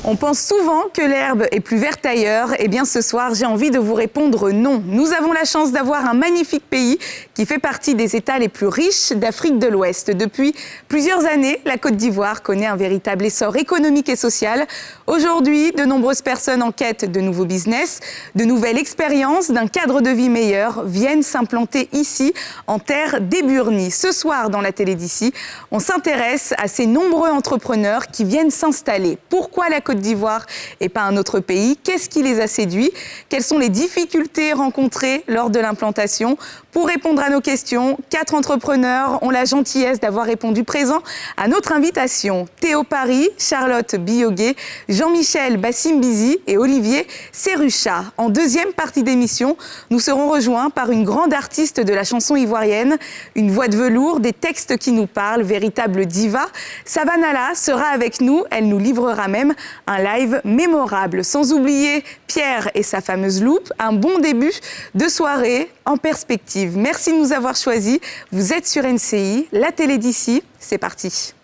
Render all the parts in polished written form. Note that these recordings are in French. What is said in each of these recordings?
On pense souvent que l'herbe est plus verte ailleurs. Eh bien, ce soir, j'ai envie de vous répondre non. Nous avons la chance d'avoir un magnifique pays qui fait partie des États les plus riches d'Afrique de l'Ouest. Depuis plusieurs années, la Côte d'Ivoire connaît un véritable essor économique et social. Aujourd'hui, de nombreuses personnes en quête de nouveaux business, de nouvelles expériences, d'un cadre de vie meilleur viennent s'implanter ici, en terre d'Eburnie. Ce soir, dans la télé d'ici, on s'intéresse à ces nombreux entrepreneurs qui viennent s'installer. Pourquoi la Côte d'Ivoire et pas un autre pays? Qu'est-ce qui les a séduits? Quelles sont les difficultés rencontrées lors de l'implantation? Pour répondre à nos questions, 4 entrepreneurs ont la gentillesse d'avoir répondu présent à notre invitation. Théo Paris, Charlotte Biogué, Jean-Michel Bassimbizi et Olivier Serrucha. En deuxième partie d'émission, nous serons rejoints par une grande artiste de la chanson ivoirienne, une voix de velours, des textes qui nous parlent, véritable diva. Savanala sera avec nous, elle nous livrera même un live mémorable. Sans oublier Pierre et sa fameuse loupe, un bon début de soirée en perspective. Merci de nous avoir choisis. Vous êtes sur NCI, la télé d'ici. C'est parti.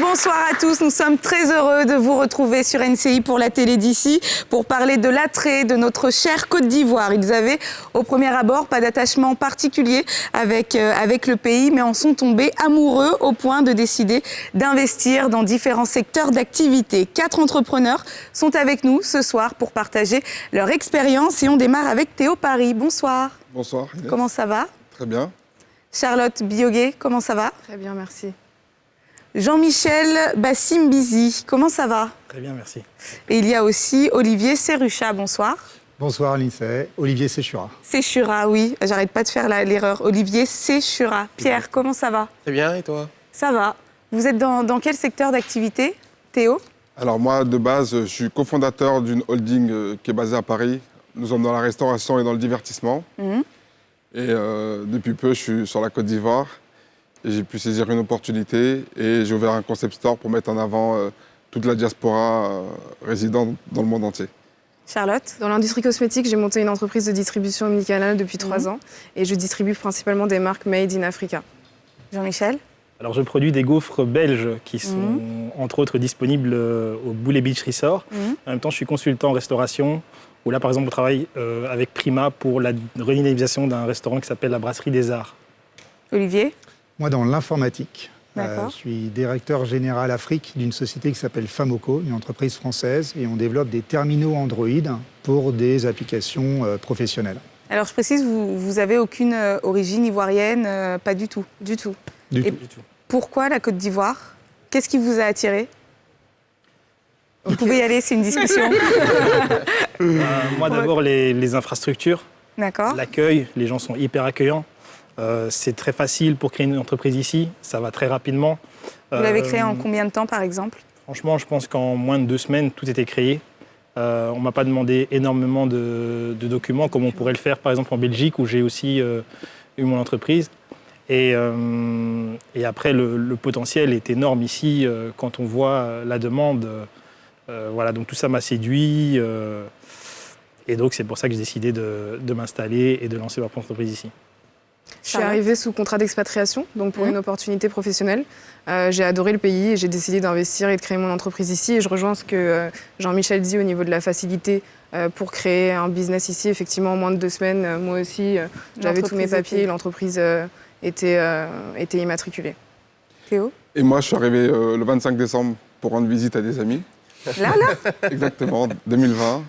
Bonsoir à tous, nous sommes très heureux de vous retrouver sur NCI pour la télé d'ici pour parler de l'attrait de notre chère Côte d'Ivoire. Ils avaient au premier abord pas d'attachement particulier avec le pays, mais en sont tombés amoureux au point de décider d'investir dans différents secteurs d'activité. 4 entrepreneurs sont avec nous ce soir pour partager leur expérience et on démarre avec Théo Paris. Bonsoir. Bonsoir Inès. Comment ça va? Très bien. Charlotte Biogué, comment ça va? Très bien, merci. Jean-Michel Bassimbizi, comment ça va? Très bien, merci. Et il y a aussi Olivier Serrucha, bonsoir. Bonsoir Lindsay, Olivier Séchura. Séchura, oui, j'arrête pas de faire l'erreur. Olivier Séchura. Pierre, comment ça va? Très bien, et toi? Ça va. Vous êtes dans quel secteur d'activité, Théo? Alors moi, de base, je suis cofondateur d'une holding qui est basée à Paris. Nous sommes dans la restauration et dans le divertissement. Et depuis peu, je suis sur la Côte d'Ivoire. Et j'ai pu saisir une opportunité et j'ai ouvert un concept store pour mettre en avant toute la diaspora résidant dans le monde entier. Charlotte? Dans l'industrie cosmétique, j'ai monté une entreprise de distribution omnicanale depuis 3 ans et je distribue principalement des marques Made in Africa. Jean-Michel? Alors, je produis des gaufres belges qui sont entre autres disponibles au Boulet Beach Resort. En même temps, je suis consultant en restauration où là, par exemple, on travaille avec Prima pour la redynamisation d'un restaurant qui s'appelle la Brasserie des Arts. Olivier? Moi, dans l'informatique, D'accord. je suis directeur général Afrique d'une société qui s'appelle Famoco, une entreprise française, et on développe des terminaux Android pour des applications professionnelles. Alors, je précise, vous avez aucune origine ivoirienne, pas du tout? Du tout. Du Et tout. pourquoi la Côte d'Ivoire? Qu'est-ce qui vous a attiré? Vous pouvez y aller, c'est une discussion. Moi, d'abord, les infrastructures, D'accord. l'accueil, les gens sont hyper accueillants. C'est très facile pour créer une entreprise ici, ça va très rapidement. Vous l'avez créé en combien de temps, par exemple? Franchement, je pense qu'en moins de 2 semaines, tout était créé. On ne m'a pas demandé énormément de documents, comme on pourrait le faire, par exemple, en Belgique, où j'ai aussi eu mon entreprise. Et après, le potentiel est énorme ici, quand on voit la demande. Voilà, donc tout ça m'a séduit. Et donc, c'est pour ça que j'ai décidé de m'installer et de lancer ma propre entreprise ici. Je suis arrivée sous contrat d'expatriation, donc pour une opportunité professionnelle. J'ai adoré le pays et j'ai décidé d'investir et de créer mon entreprise ici. Et je rejoins ce que Jean-Michel dit au niveau de la facilité pour créer un business ici. Effectivement, en moins de 2 semaines, moi aussi, j'avais tous mes papiers et l'entreprise était immatriculée. Théo? Et moi, je suis arrivé le 25 décembre pour rendre visite à des amis. Là Exactement, 2020. Et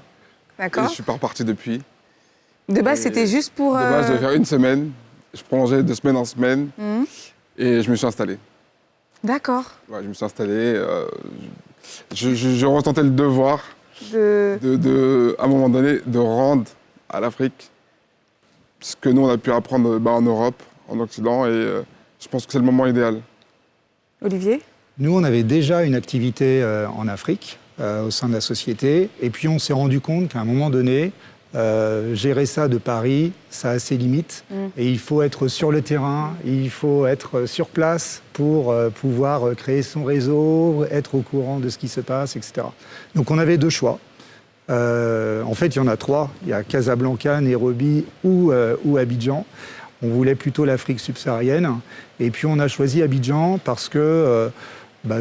D'accord. je suis pas reparti depuis. De base, Et c'était juste pour... De base, je devais faire une semaine. Je prolongeais de semaine en semaine. Et je me suis installé. D'accord. Ouais, je me suis installé. Je ressentais le devoir, à un moment donné, de rendre à l'Afrique ce que nous, on a pu apprendre en Europe, en Occident. Et je pense que c'est le moment idéal. Olivier? Nous, on avait déjà une activité en Afrique au sein de la société. Et puis, on s'est rendu compte qu'à un moment donné, gérer ça de Paris, ça a ses limites. Et il faut être sur le terrain, il faut être sur place pour pouvoir créer son réseau, être au courant de ce qui se passe, etc. Donc, on avait deux choix. En fait, il y en a trois. Il y a Casablanca, Nairobi ou Abidjan. On voulait plutôt l'Afrique subsaharienne. Et puis, on a choisi Abidjan parce que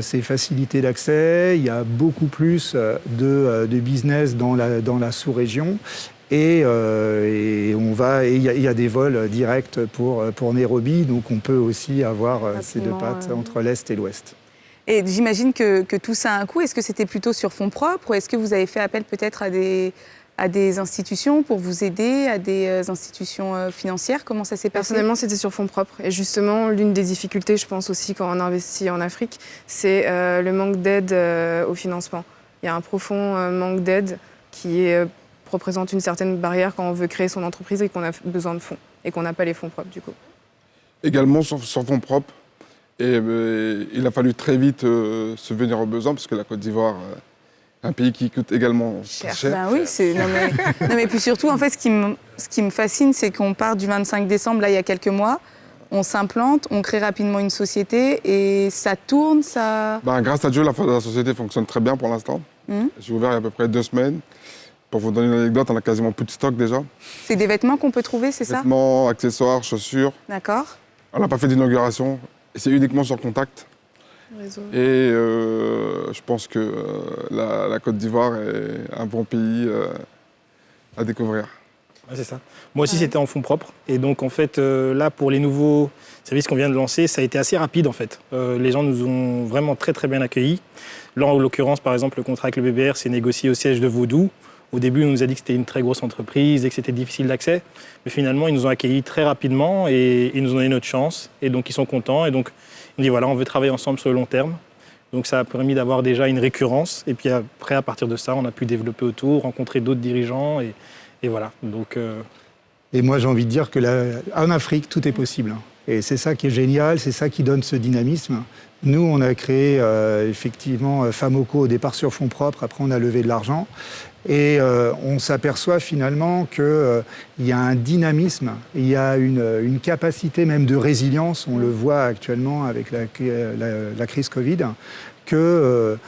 c'est facilité d'accès. Il y a beaucoup plus de business dans la sous-région. Et il y a des vols directs pour Nairobi. Donc, on peut aussi avoir ces deux pattes entre l'Est et l'Ouest. Et j'imagine que tout ça a un coût. Est-ce que c'était plutôt sur fonds propres ou est-ce que vous avez fait appel peut-être à des institutions pour vous aider, à des institutions financières? Comment ça s'est passé? Personnellement, c'était sur fonds propres. Et justement, l'une des difficultés, je pense aussi, quand on investit en Afrique, c'est le manque d'aide au financement. Il y a un profond manque d'aide qui représente une certaine barrière quand on veut créer son entreprise et qu'on a besoin de fonds et qu'on n'a pas les fonds propres, du coup. Également sur fonds propres. Et il a fallu très vite se venir aux besoins parce que la Côte d'Ivoire... un pays qui coûte également très cher. Ben oui, non mais puis surtout, en fait, ce qui me fascine, c'est qu'on part du 25 décembre, là, il y a quelques mois, on s'implante, on crée rapidement une société et ça tourne, ça... Grâce à Dieu, la société fonctionne très bien pour l'instant. J'ai ouvert il y a à peu près 2 semaines. Pour vous donner une anecdote, on a quasiment plus de stock déjà. C'est des vêtements qu'on peut trouver, c'est ça? Vêtements, accessoires, chaussures. D'accord. On n'a pas fait d'inauguration. C'est uniquement sur contact. Réseau. Et je pense que la Côte d'Ivoire est un bon pays à découvrir. Ouais, c'est ça. Moi aussi, c'était en fonds propres. Et donc, en fait, là, pour les nouveaux services qu'on vient de lancer, ça a été assez rapide, en fait. Les gens nous ont vraiment très, très bien accueillis. Là, en l'occurrence, par exemple, le contrat avec le BBR s'est négocié au siège de Vaudou. Au début, on nous a dit que c'était une très grosse entreprise et que c'était difficile d'accès. Mais finalement, ils nous ont accueillis très rapidement et ils nous ont donné notre chance. Et donc, ils sont contents. Et donc, on dit, voilà, on veut travailler ensemble sur le long terme. Donc, ça a permis d'avoir déjà une récurrence. Et puis après, à partir de ça, on a pu développer autour, rencontrer d'autres dirigeants. Et voilà. Donc, Et moi, j'ai envie de dire qu'en Afrique, tout est possible. Et c'est ça qui est génial, c'est ça qui donne ce dynamisme. Nous, on a créé effectivement Famoco au départ sur fonds propres. Après, on a levé de l'argent. Et on s'aperçoit finalement qu'il y a un dynamisme, il y a une capacité même de résilience, on le voit actuellement avec la crise Covid, que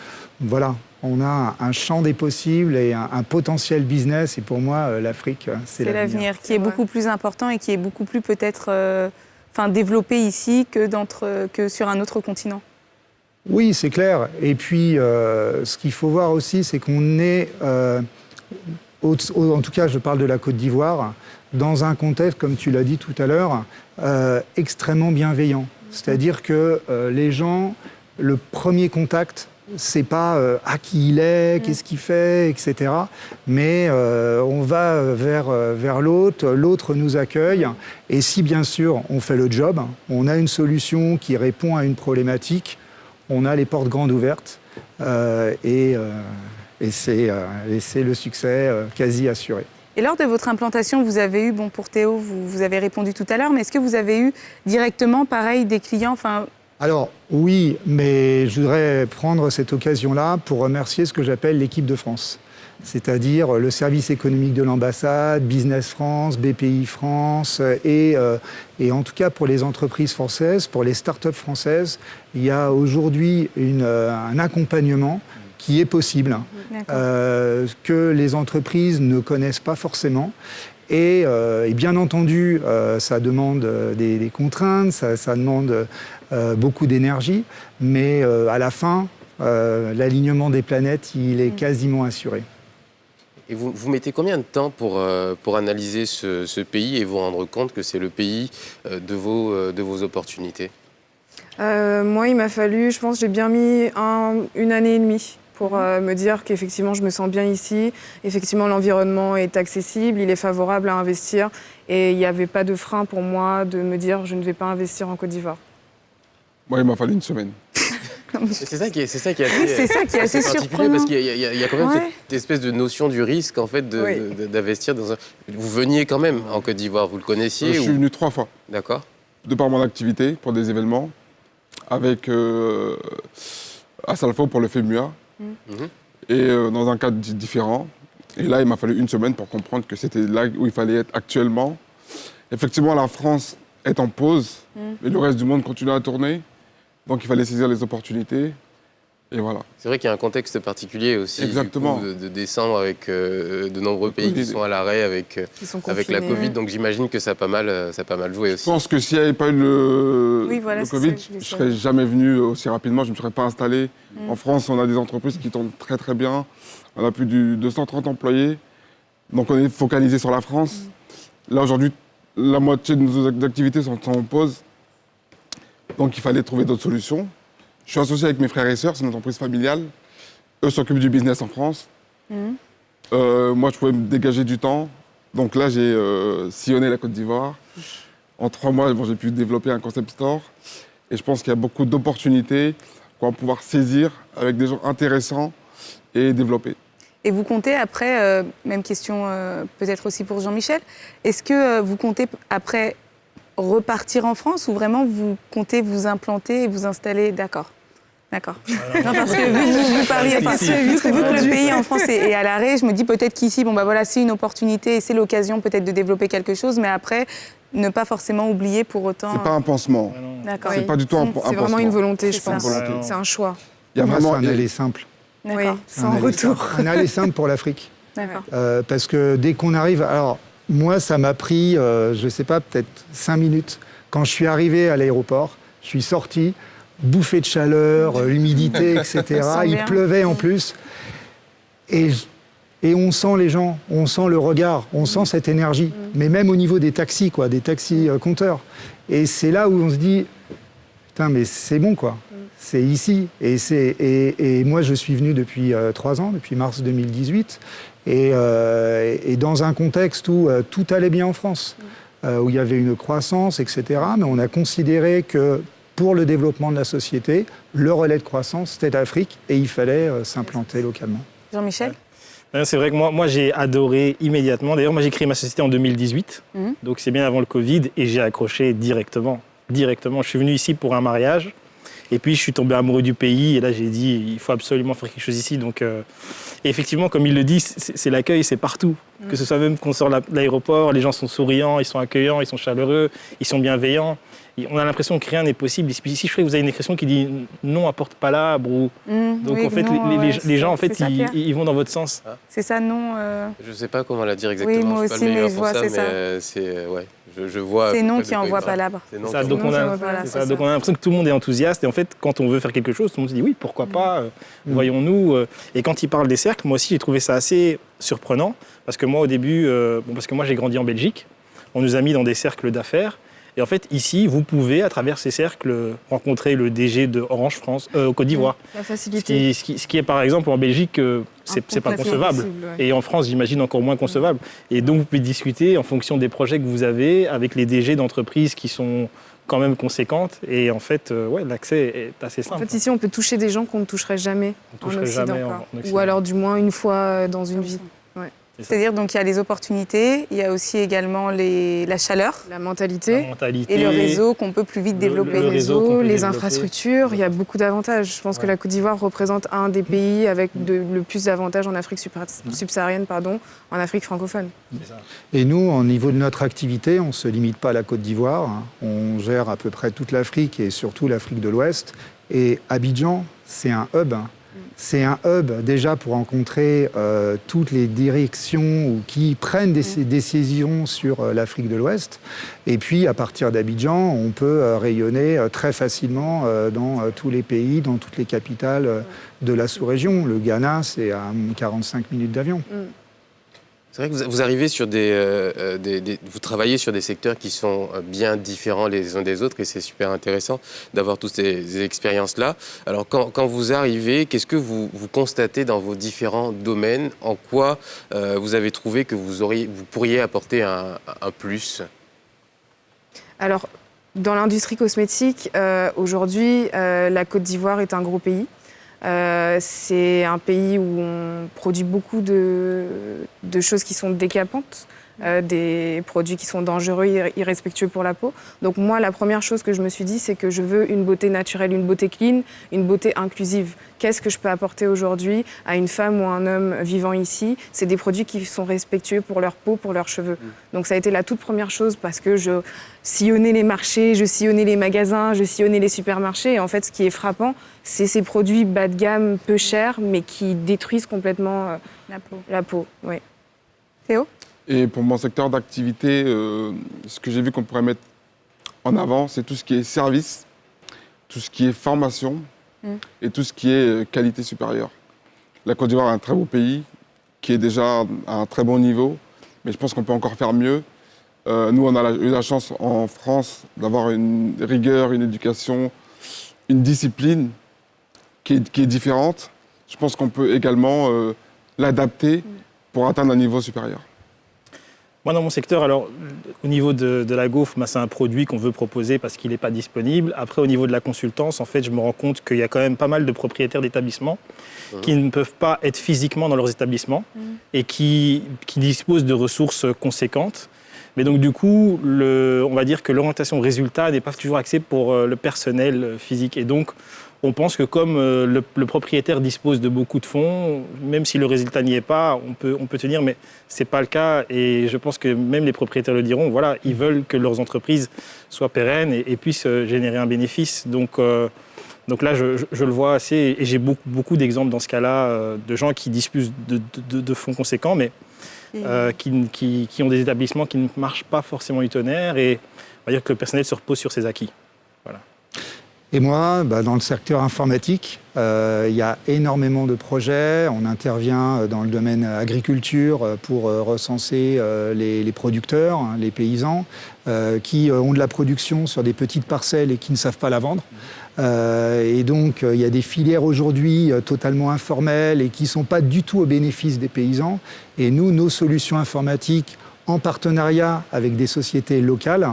voilà, on a un champ des possibles et un potentiel business. Et pour moi, l'Afrique, c'est l'avenir. Qui est beaucoup plus important et qui est beaucoup plus peut-être développé ici que sur un autre continent. Oui, c'est clair. Et puis, ce qu'il faut voir aussi, c'est qu'on est, en tout cas, je parle de la Côte d'Ivoire, dans un contexte, comme tu l'as dit tout à l'heure, extrêmement bienveillant. C'est-à-dire que les gens, le premier contact, c'est pas qui il est, qu'est-ce qu'il fait, etc. Mais on va vers l'autre, l'autre nous accueille. Et si, bien sûr, on fait le job, on a une solution qui répond à une problématique, on a les portes grandes ouvertes et c'est le succès quasi assuré. Et lors de votre implantation, vous avez eu, pour Théo, vous avez répondu tout à l'heure, mais est-ce que vous avez eu directement, pareil, des clients Alors oui, mais je voudrais prendre cette occasion-là pour remercier ce que j'appelle l'équipe de France. C'est-à-dire le service économique de l'ambassade, Business France, BPI France, et en tout cas pour les entreprises françaises, pour les start-up françaises, il y a aujourd'hui un accompagnement qui est possible, que les entreprises ne connaissent pas forcément. Et bien entendu, ça demande des contraintes, ça demande beaucoup d'énergie, mais à la fin, l'alignement des planètes, il est quasiment assuré. Et vous mettez combien de temps pour analyser ce pays et vous rendre compte que c'est le pays de vos opportunités? Moi, il m'a fallu, je pense, j'ai bien mis une année et demie pour me dire qu'effectivement, je me sens bien ici. Effectivement, l'environnement est accessible, il est favorable à investir. Et il n'y avait pas de frein pour moi de me dire je ne vais pas investir en Côte d'Ivoire. Moi, il m'a fallu une semaine. C'est ça qui est assez, c'est ça qui est assez particulier surprenant. parce qu'il y a quand même Ouais. cette espèce de notion du risque en fait d'investir dans un. Vous veniez quand même en Côte d'Ivoire, vous le connaissiez Je suis venu 3 fois, D'accord. de par mon activité, pour des événements, avec à Salfo pour le FEMUA, et dans un cadre différent. Et là, il m'a fallu une semaine pour comprendre que c'était là où il fallait être actuellement. Effectivement, la France est en pause, mais le reste du monde continue à tourner. Donc il fallait saisir les opportunités. Et voilà. C'est vrai qu'il y a un contexte particulier aussi Exactement. du coup, de décembre avec de nombreux pays qui sont à l'arrêt avec la Covid. Donc j'imagine que ça a pas mal joué Je aussi. pense que s'il n'y avait pas eu le c'est Covid, ça que je je ne disais. serais jamais venu aussi rapidement, je ne me serais pas installé. En France, on a des entreprises qui tournent très très bien. On a plus de 230 employés. Donc on est focalisé sur la France. Là aujourd'hui, la moitié de nos activités sont en pause. Donc il fallait trouver d'autres solutions. Je suis associé avec mes frères et sœurs, c'est une entreprise familiale. Eux s'occupent du business en France. Moi, je pouvais me dégager du temps. Donc là, j'ai sillonné la Côte d'Ivoire. En 3 mois, j'ai pu développer un concept store. Et je pense qu'il y a beaucoup d'opportunités qu'on va pouvoir saisir avec des gens intéressants et développer. Et vous comptez après, même question peut-être aussi pour Jean-Michel, est-ce que vous comptez après repartir en France ou vraiment vous comptez vous implanter et vous installer? D'accord. Non, parce que vous parliez, vu que le pays en France est à l'arrêt, je me dis peut-être qu'ici, c'est une opportunité et c'est l'occasion peut-être de développer quelque chose, mais après, ne pas forcément oublier pour autant. C'est pas un pansement. D'accord. C'est pas du tout un pansement. C'est vraiment une volonté, je C'est pense. ça. C'est un choix. Il y a Moi, vraiment c'est un aller simple. D'accord. C'est un Sans aller retour. simple. Un aller simple pour l'Afrique. D'accord. Parce que dès qu'on arrive... Alors, moi, ça m'a pris, je ne sais pas, peut-être 5 minutes. Quand je suis arrivé à l'aéroport, je suis sorti, bouffée de chaleur, l'humidité, etc. Il bien. pleuvait en plus. Et on sent les gens, on sent le regard, on sent cette énergie. Mais même au niveau des taxis, des taxis compteurs. Et c'est là où on se dit, putain, mais c'est bon, quoi. C'est ici. Et moi, je suis venu depuis 3 ans, depuis mars 2018. Et dans un contexte où tout allait bien en France, où il y avait une croissance, etc. Mais on a considéré que pour le développement de la société, le relais de croissance, c'était l'Afrique et il fallait s'implanter localement. Jean-Michel? C'est vrai que moi j'ai adoré immédiatement. D'ailleurs, moi j'ai créé ma société en 2018, donc c'est bien avant le Covid, et j'ai accroché directement. Je suis venu ici pour un mariage, et puis je suis tombé amoureux du pays, et là j'ai dit il faut absolument faire quelque chose ici. Donc, et effectivement, comme il le dit, c'est l'accueil, c'est partout. Que ce soit même qu'on sort de l'aéroport, les gens sont souriants, ils sont accueillants, ils sont chaleureux, ils sont bienveillants. On a l'impression que rien n'est possible. Ici, je crois que vous avez une expression qui dit non à porte palabre. Donc oui, en fait, non, les gens en fait, c'est ça, Pierre. ils vont dans votre sens. C'est ça, non Je ne sais pas comment la dire exactement. Oui, moi je suis aussi, pas le meilleur mais je pour vois, ça, c'est ça. mais c'est ouais. Je vois. C'est à peu non près qui de quoi envoie il parle. palabre. C'est non Ça, qui donc envoie on a, voilà, voilà, c'est ça. c'est Donc ça. on a l'impression que tout le monde est enthousiaste. Et en fait, quand on veut faire quelque chose, tout le monde se dit oui, pourquoi pas, voyons-nous. Et quand il parle des cercles, moi aussi, j'ai trouvé ça assez surprenant. Parce que moi, au début, parce que moi, j'ai grandi en Belgique, on nous a mis dans des cercles d'affaires. Et en fait, ici, vous pouvez, à travers ces cercles, rencontrer le DG de Orange France, Côte d'Ivoire. La facilité. Ce qui est, par exemple, en Belgique, c'est pas Complètement concevable. possible, ouais. Et en France, j'imagine encore moins concevable. Et donc, vous pouvez discuter en fonction des projets que vous avez avec les DG d'entreprises qui sont quand même conséquentes. Et en fait, l'accès est assez En simple. fait, ici, on peut toucher des gens qu'on ne toucherait jamais On en toucherait Occident. jamais en Occident. Ou alors, du moins, une fois dans une vie. C'est ça. C'est-à-dire, donc, il y a les opportunités, il y a aussi également la chaleur La La mentalité, mentalité, et le réseau qu'on peut plus vite développer. le réseau qu'on peut les développer. infrastructures, il y a beaucoup d'avantages. Je pense que la Côte d'Ivoire représente un des pays avec le plus d'avantages en Afrique subsaharienne, en Afrique francophone. C'est ça. Et nous, au niveau de notre activité, on ne se limite pas à la Côte d'Ivoire. On gère à peu près toute l'Afrique et surtout l'Afrique de l'Ouest. Et Abidjan, c'est un hub. C'est un hub déjà pour rencontrer toutes les directions qui prennent des décisions sur l'Afrique de l'Ouest. Et puis, à partir d'Abidjan, on peut rayonner très facilement dans tous les pays, dans toutes les capitales de la sous-région. Le Ghana, c'est à 45 minutes d'avion. C'est vrai que vous arrivez sur vous travaillez sur des secteurs qui sont bien différents les uns des autres et c'est super intéressant d'avoir toutes ces expériences-là. Alors quand vous arrivez, qu'est-ce que vous constatez dans vos différents domaines? En quoi vous avez trouvé que vous pourriez apporter un plus? Alors, dans l'industrie cosmétique, aujourd'hui, la Côte d'Ivoire est un gros pays. C'est un pays où on produit beaucoup de choses qui sont décapantes, des produits qui sont dangereux, irrespectueux pour la peau. Donc moi, la première chose que je me suis dit, c'est que je veux une beauté naturelle, une beauté clean, une beauté inclusive. Qu'est-ce que je peux apporter aujourd'hui à une femme ou un homme vivant ici? C'est des produits qui sont respectueux pour leur peau, pour leurs cheveux. Donc ça a été la toute première chose parce que je sillonnais les marchés, je sillonnais les magasins, je sillonnais les supermarchés. Et en fait, ce qui est frappant, c'est ces produits bas de gamme, peu chers, mais qui détruisent complètement la peau. Oui. Théo? Et pour mon secteur d'activité, ce que j'ai vu qu'on pourrait mettre en avant, c'est tout ce qui est service, tout ce qui est formation et tout ce qui est qualité supérieure. La Côte d'Ivoire est un très beau pays qui est déjà à un très bon niveau, mais je pense qu'on peut encore faire mieux. Nous, on a eu la chance en France d'avoir une rigueur, une éducation, une discipline qui est différente. Je pense qu'on peut également l'adapter pour atteindre un niveau supérieur. Moi, dans mon secteur, alors, au niveau de la gaufre, c'est un produit qu'on veut proposer parce qu'il n'est pas disponible. Après, au niveau de la consultance, en fait, je me rends compte qu'il y a quand même pas mal de propriétaires d'établissements qui ne peuvent pas être physiquement dans leurs établissements et qui disposent de ressources conséquentes. Mais donc, du coup, on va dire que l'orientation résultat n'est pas toujours axée pour le personnel physique. Et donc, on pense que comme le propriétaire dispose de beaucoup de fonds, même si le résultat n'y est pas, on peut tenir, mais ce n'est pas le cas. Et je pense que même les propriétaires le diront, voilà, ils veulent que leurs entreprises soient pérennes et puissent générer un bénéfice. Donc là, je le vois assez, et j'ai beaucoup d'exemples dans ce cas-là, de gens qui disposent de fonds conséquents, mais qui ont des établissements qui ne marchent pas forcément du tonnerre, et on va dire que le personnel se repose sur ses acquis. Voilà. Et moi, dans le secteur informatique, il y a énormément de projets. On intervient dans le domaine agriculture pour recenser les producteurs, les paysans, qui ont de la production sur des petites parcelles et qui ne savent pas la vendre. Et donc, il y a des filières aujourd'hui totalement informelles et qui ne sont pas du tout au bénéfice des paysans. Et nous, nos solutions informatiques, en partenariat avec des sociétés locales,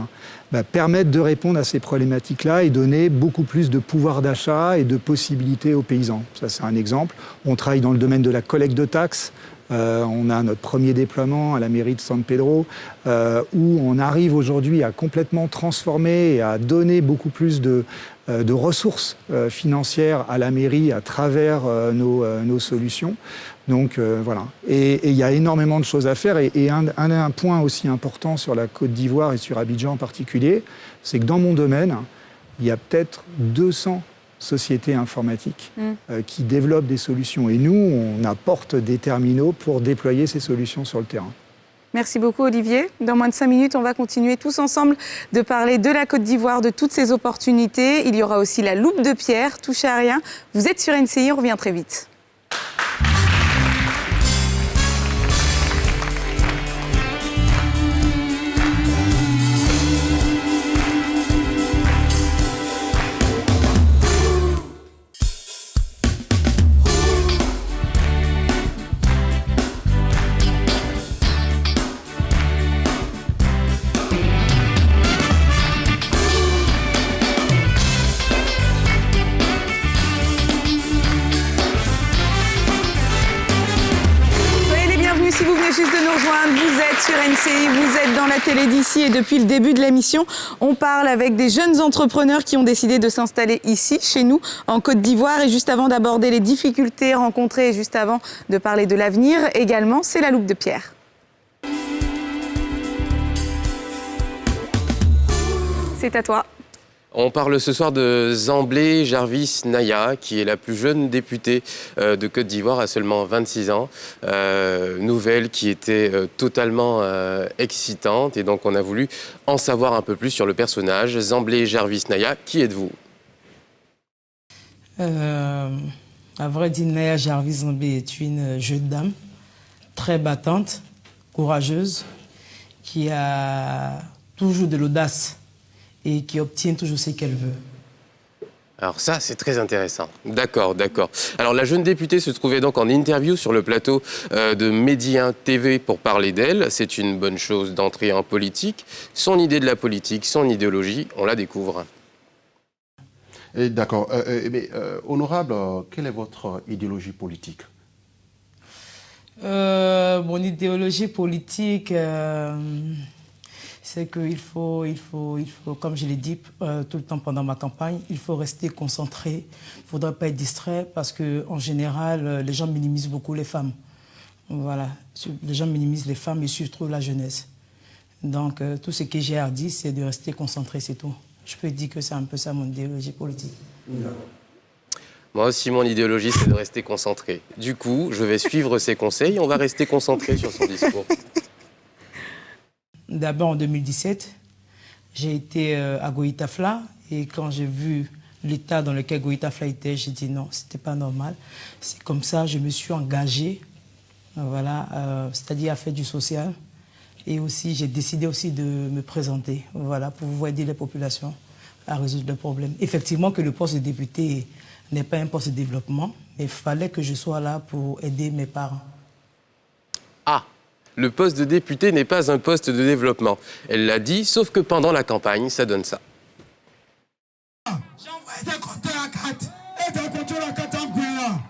permettent de répondre à ces problématiques-là et donner beaucoup plus de pouvoir d'achat et de possibilités aux paysans. Ça, c'est un exemple. On travaille dans le domaine de la collecte de taxes. On a notre premier déploiement à la mairie de San Pedro, où on arrive aujourd'hui à complètement transformer et à donner beaucoup plus de ressources financières à la mairie à travers nos solutions. Donc voilà. Et il y a énormément de choses à faire. Et un point aussi important sur la Côte d'Ivoire et sur Abidjan en particulier, c'est que dans mon domaine, il y a peut-être 200 sociétés informatiques qui développent des solutions. Et nous, on apporte des terminaux pour déployer ces solutions sur le terrain. Merci beaucoup Olivier. Dans moins de 5 minutes, on va continuer tous ensemble de parler de la Côte d'Ivoire, de toutes ces opportunités. Il y aura aussi la loupe de Pierre, touchez à rien. Vous êtes sur NCI, on revient très vite. Sur NCI, vous êtes dans la télé d'ici et depuis le début de l'émission, on parle avec des jeunes entrepreneurs qui ont décidé de s'installer ici, chez nous, en Côte d'Ivoire. Et juste avant d'aborder les difficultés rencontrées, et juste avant de parler de l'avenir, également, c'est la loupe de Pierre. C'est à toi. On parle ce soir de Zamblé Jarvis Naya, qui est la plus jeune députée de Côte d'Ivoire à seulement 26 ans. Nouvelle qui était totalement excitante, et donc on a voulu en savoir un peu plus sur le personnage. Zamblé Jarvis Naya, qui êtes-vous ? À vrai dire, Naya Jarvis Zamblé est une jeune dame très battante, courageuse, qui a toujours de l'audace et qui obtient toujours ce qu'elle veut. Alors ça, c'est très intéressant. D'accord. Alors la jeune députée se trouvait donc en interview sur le plateau de Medi 1 TV pour parler d'elle. C'est une bonne chose d'entrer en politique. Son idée de la politique, son idéologie, on la découvre. D'accord. Honorable, quelle est votre idéologie politique? Mon idéologie politique, c'est qu'il faut, comme je l'ai dit tout le temps pendant ma campagne, il faut rester concentré, il ne faudra pas être distrait parce qu'en général, les gens minimisent beaucoup les femmes. Voilà, les gens minimisent les femmes et surtout la jeunesse. Donc tout ce que j'ai à dire, c'est de rester concentré, c'est tout. Je peux dire que c'est un peu ça mon idéologie politique. Moi aussi, mon idéologie, c'est de rester concentré. Du coup, je vais suivre ses conseils et on va rester concentré sur son discours. D'abord, en 2017, j'ai été à Goïtafla et quand j'ai vu l'état dans lequel Goïtafla était, j'ai dit non, c'était pas normal. C'est comme ça, je me suis engagée, voilà, c'est-à-dire à faire du social. Et aussi, j'ai décidé aussi de me présenter, voilà, pour pouvoir aider les populations à résoudre leurs problèmes. Effectivement, que le poste de député n'est pas un poste de développement, mais il fallait que je sois là pour aider mes parents. Ah, le poste de député n'est pas un poste de développement. Elle l'a dit, sauf que pendant la campagne, ça donne ça. J'envoie des compteurs à 4 et des compteurs à 4 en Gouéla.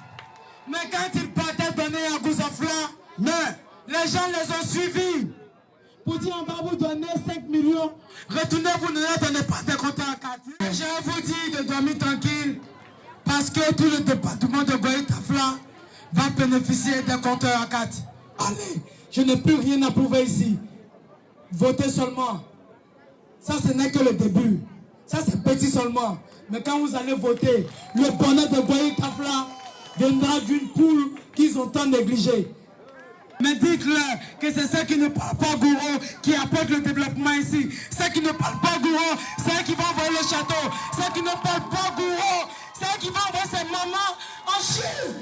Mais quand ils partaient donner à Gouzafla, les gens les ont suivis. Pour dire on va vous donner 5 millions, retournez, vous ne leur donnez pas des compteurs à 4. Je vous dis de dormir tranquille, parce que tout le département de Goïtafla va bénéficier des compteurs à 4. Allez, je n'ai plus rien à prouver ici. Votez seulement. Ça, ce n'est que le début. Ça, c'est petit seulement. Mais quand vous allez voter, le bonheur de Goïtafla viendra d'une poule qu'ils ont tant négligée. Mais dites-leur que c'est ceux qui ne parlent pas gourou qui apportent le développement ici. Ceux qui ne parlent pas gourou, ceux qui vont envoyer le château. Ceux qui ne parlent pas gourou, ceux qui vont envoyer ses mamans en Chine.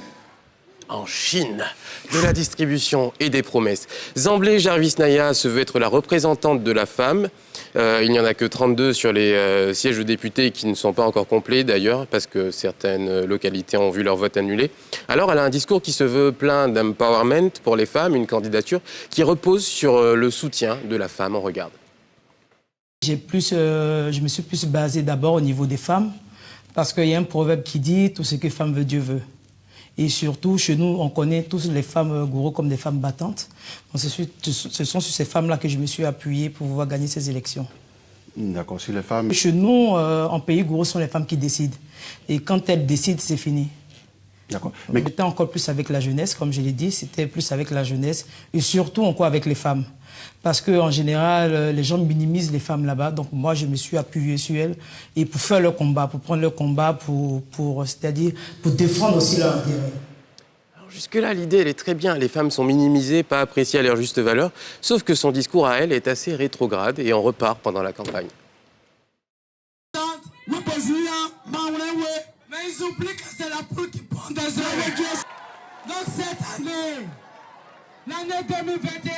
En Chine, de la distribution et des promesses. Zamblé Jarvis Naya se veut être la représentante de la femme. Il n'y en a que 32 sur les sièges de députés qui ne sont pas encore complets d'ailleurs, parce que certaines localités ont vu leur vote annulé. Alors elle a un discours qui se veut plein d'empowerment pour les femmes, une candidature qui repose sur le soutien de la femme. On regarde. Je me suis plus basée d'abord au niveau des femmes, parce qu'il y a un proverbe qui dit « tout ce que femme veut, Dieu veut ». Et surtout, chez nous, on connaît tous les femmes gourous comme des femmes battantes. Donc, ce sont sur ces femmes-là que je me suis appuyée pour pouvoir gagner ces élections. D'accord, sur les femmes... Chez nous, en pays gourou, ce sont les femmes qui décident. Et quand elles décident, c'est fini. D'accord. Mais j'étais encore plus avec la jeunesse, comme je l'ai dit, c'était plus avec la jeunesse. Et surtout encore avec les femmes. Parce qu'en général, les gens minimisent les femmes là-bas. Donc moi, je me suis appuyée sur elles et pour faire leur combat, pour prendre leur combat, c'est-à-dire pour défendre aussi leur intérêt. Alors jusque-là, l'idée, elle est très bien. Les femmes sont minimisées, pas appréciées à leur juste valeur. Sauf que son discours à elle est assez rétrograde et on repart pendant la campagne. Mais ils oublient que c'est la poule qui prend des œufs. Donc cette année, l'année 2021,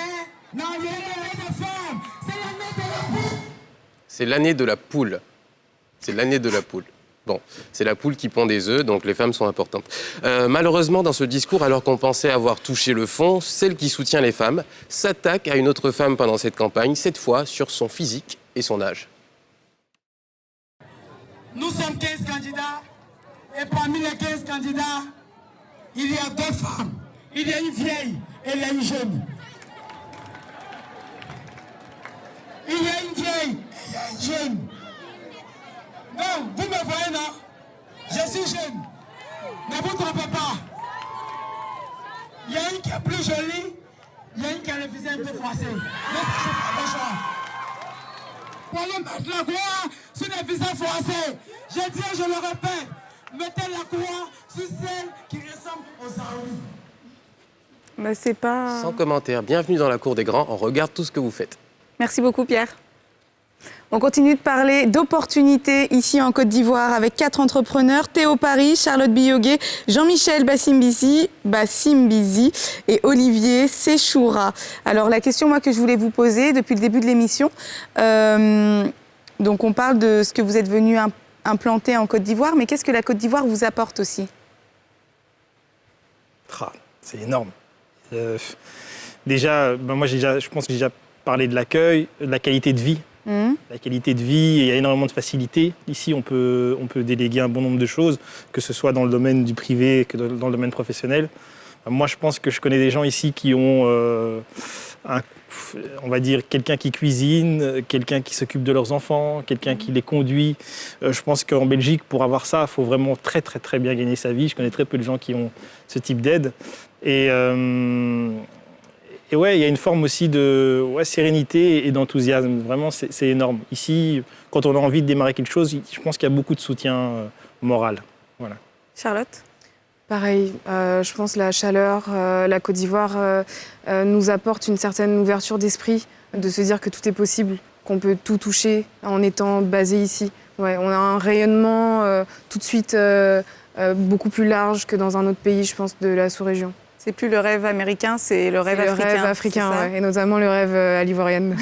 c'est l'année de la poule. C'est l'année de la poule. Bon, c'est la poule qui pond des œufs, donc les femmes sont importantes. Malheureusement, dans ce discours, alors qu'on pensait avoir touché le fond, celle qui soutient les femmes s'attaque à une autre femme pendant cette campagne, cette fois sur son physique et son âge. Nous sommes 15 candidats, et parmi les 15 candidats, il y a 2 femmes. Il y a une vieille et il y a une jeune. Il y a une vieille et il y a une jeune. Non, vous me voyez, non? Je suis jeune. Ne vous trompez pas. Il y a une qui est plus jolie, il y a une qui a le visage un peu froissé. Donc, je fais le choix. Pour aller mettre la croix sur les visages froissés. Je dis et je le répète, mettez la croix sur celle qui ressemble aux Aouis. Bah, c'est pas... Sans commentaire, bienvenue dans la cour des grands, on regarde tout ce que vous faites. Merci beaucoup, Pierre. On continue de parler d'opportunités ici en Côte d'Ivoire avec 4 entrepreneurs, Théo Paris, Charlotte Biyogué, Jean-Michel Bassimbizi et Olivier Séchoura. Alors la question moi, que je voulais vous poser depuis le début de l'émission, donc on parle de ce que vous êtes venu implanter en Côte d'Ivoire, mais qu'est-ce que la Côte d'Ivoire vous apporte aussi? C'est énorme. Déjà, je pense que j'ai déjà parlé de l'accueil, de la qualité de vie. La qualité de vie, il y a énormément de facilités. Ici, on peut déléguer un bon nombre de choses, que ce soit dans le domaine du privé que dans le domaine professionnel. Moi, je pense que je connais des gens ici qui ont, on va dire, quelqu'un qui cuisine, quelqu'un qui s'occupe de leurs enfants, quelqu'un qui les conduit. Je pense qu'en Belgique, pour avoir ça, il faut vraiment très, très, très bien gagner sa vie. Je connais très peu de gens qui ont ce type d'aide. Et ouais, il y a une forme aussi de sérénité et d'enthousiasme. Vraiment, c'est énorme. Ici, quand on a envie de démarrer quelque chose, je pense qu'il y a beaucoup de soutien moral. Voilà. Charlotte? Pareil, je pense que la chaleur, la Côte d'Ivoire nous apporte une certaine ouverture d'esprit, de se dire que tout est possible, qu'on peut tout toucher en étant basé ici. Ouais, on a un rayonnement tout de suite beaucoup plus large que dans un autre pays, je pense, de la sous-région. C'est plus le rêve américain, c'est le rêve africain. Le rêve africain, ouais, et notamment le rêve à l'ivoirienne.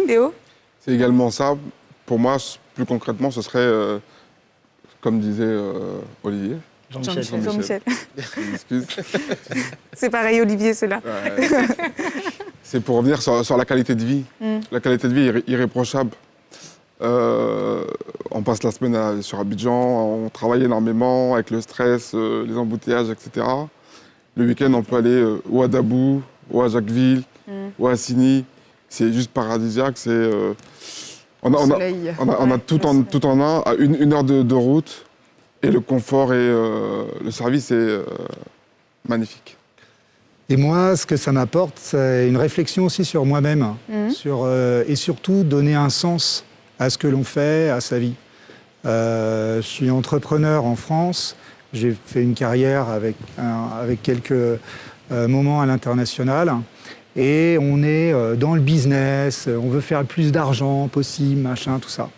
Théo? C'est également ça. Pour moi, plus concrètement, ce serait, comme disait Olivier. Jean-Michel. Excuse. C'est pareil, Olivier, c'est là. Ouais. C'est pour revenir sur la qualité de vie. La qualité de vie est irréprochable. On passe la semaine sur Abidjan, on travaille énormément avec le stress, les embouteillages, etc. Le week-end, on peut aller ou à Dabou, ou à Jacquesville, ou à Signy. C'est juste paradisiaque. On a tout en un, à une heure de route. Et le confort et le service est magnifique. Et moi, ce que ça m'apporte, c'est une réflexion aussi sur moi-même. Et surtout, donner un sens à ce que l'on fait, à sa vie. Je suis entrepreneur en France. J'ai fait une carrière avec quelques moments à l'international. Et on est dans le business, on veut faire le plus d'argent possible, machin, tout ça.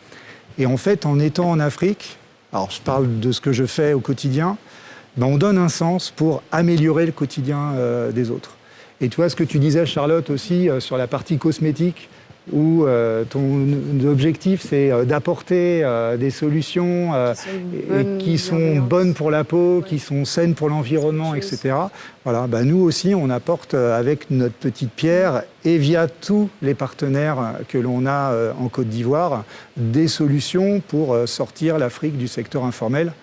Et en fait, en étant en Afrique, alors je parle de ce que je fais au quotidien, ben on donne un sens pour améliorer le quotidien des autres. Et tu vois ce que tu disais, Charlotte, aussi sur la partie cosmétique, où ton objectif, c'est d'apporter des solutions qui sont bonnes pour la peau, qui sont saines pour l'environnement, etc. Voilà, bah nous aussi, on apporte avec notre petite pierre et via tous les partenaires que l'on a en Côte d'Ivoire, des solutions pour sortir l'Afrique du secteur informel.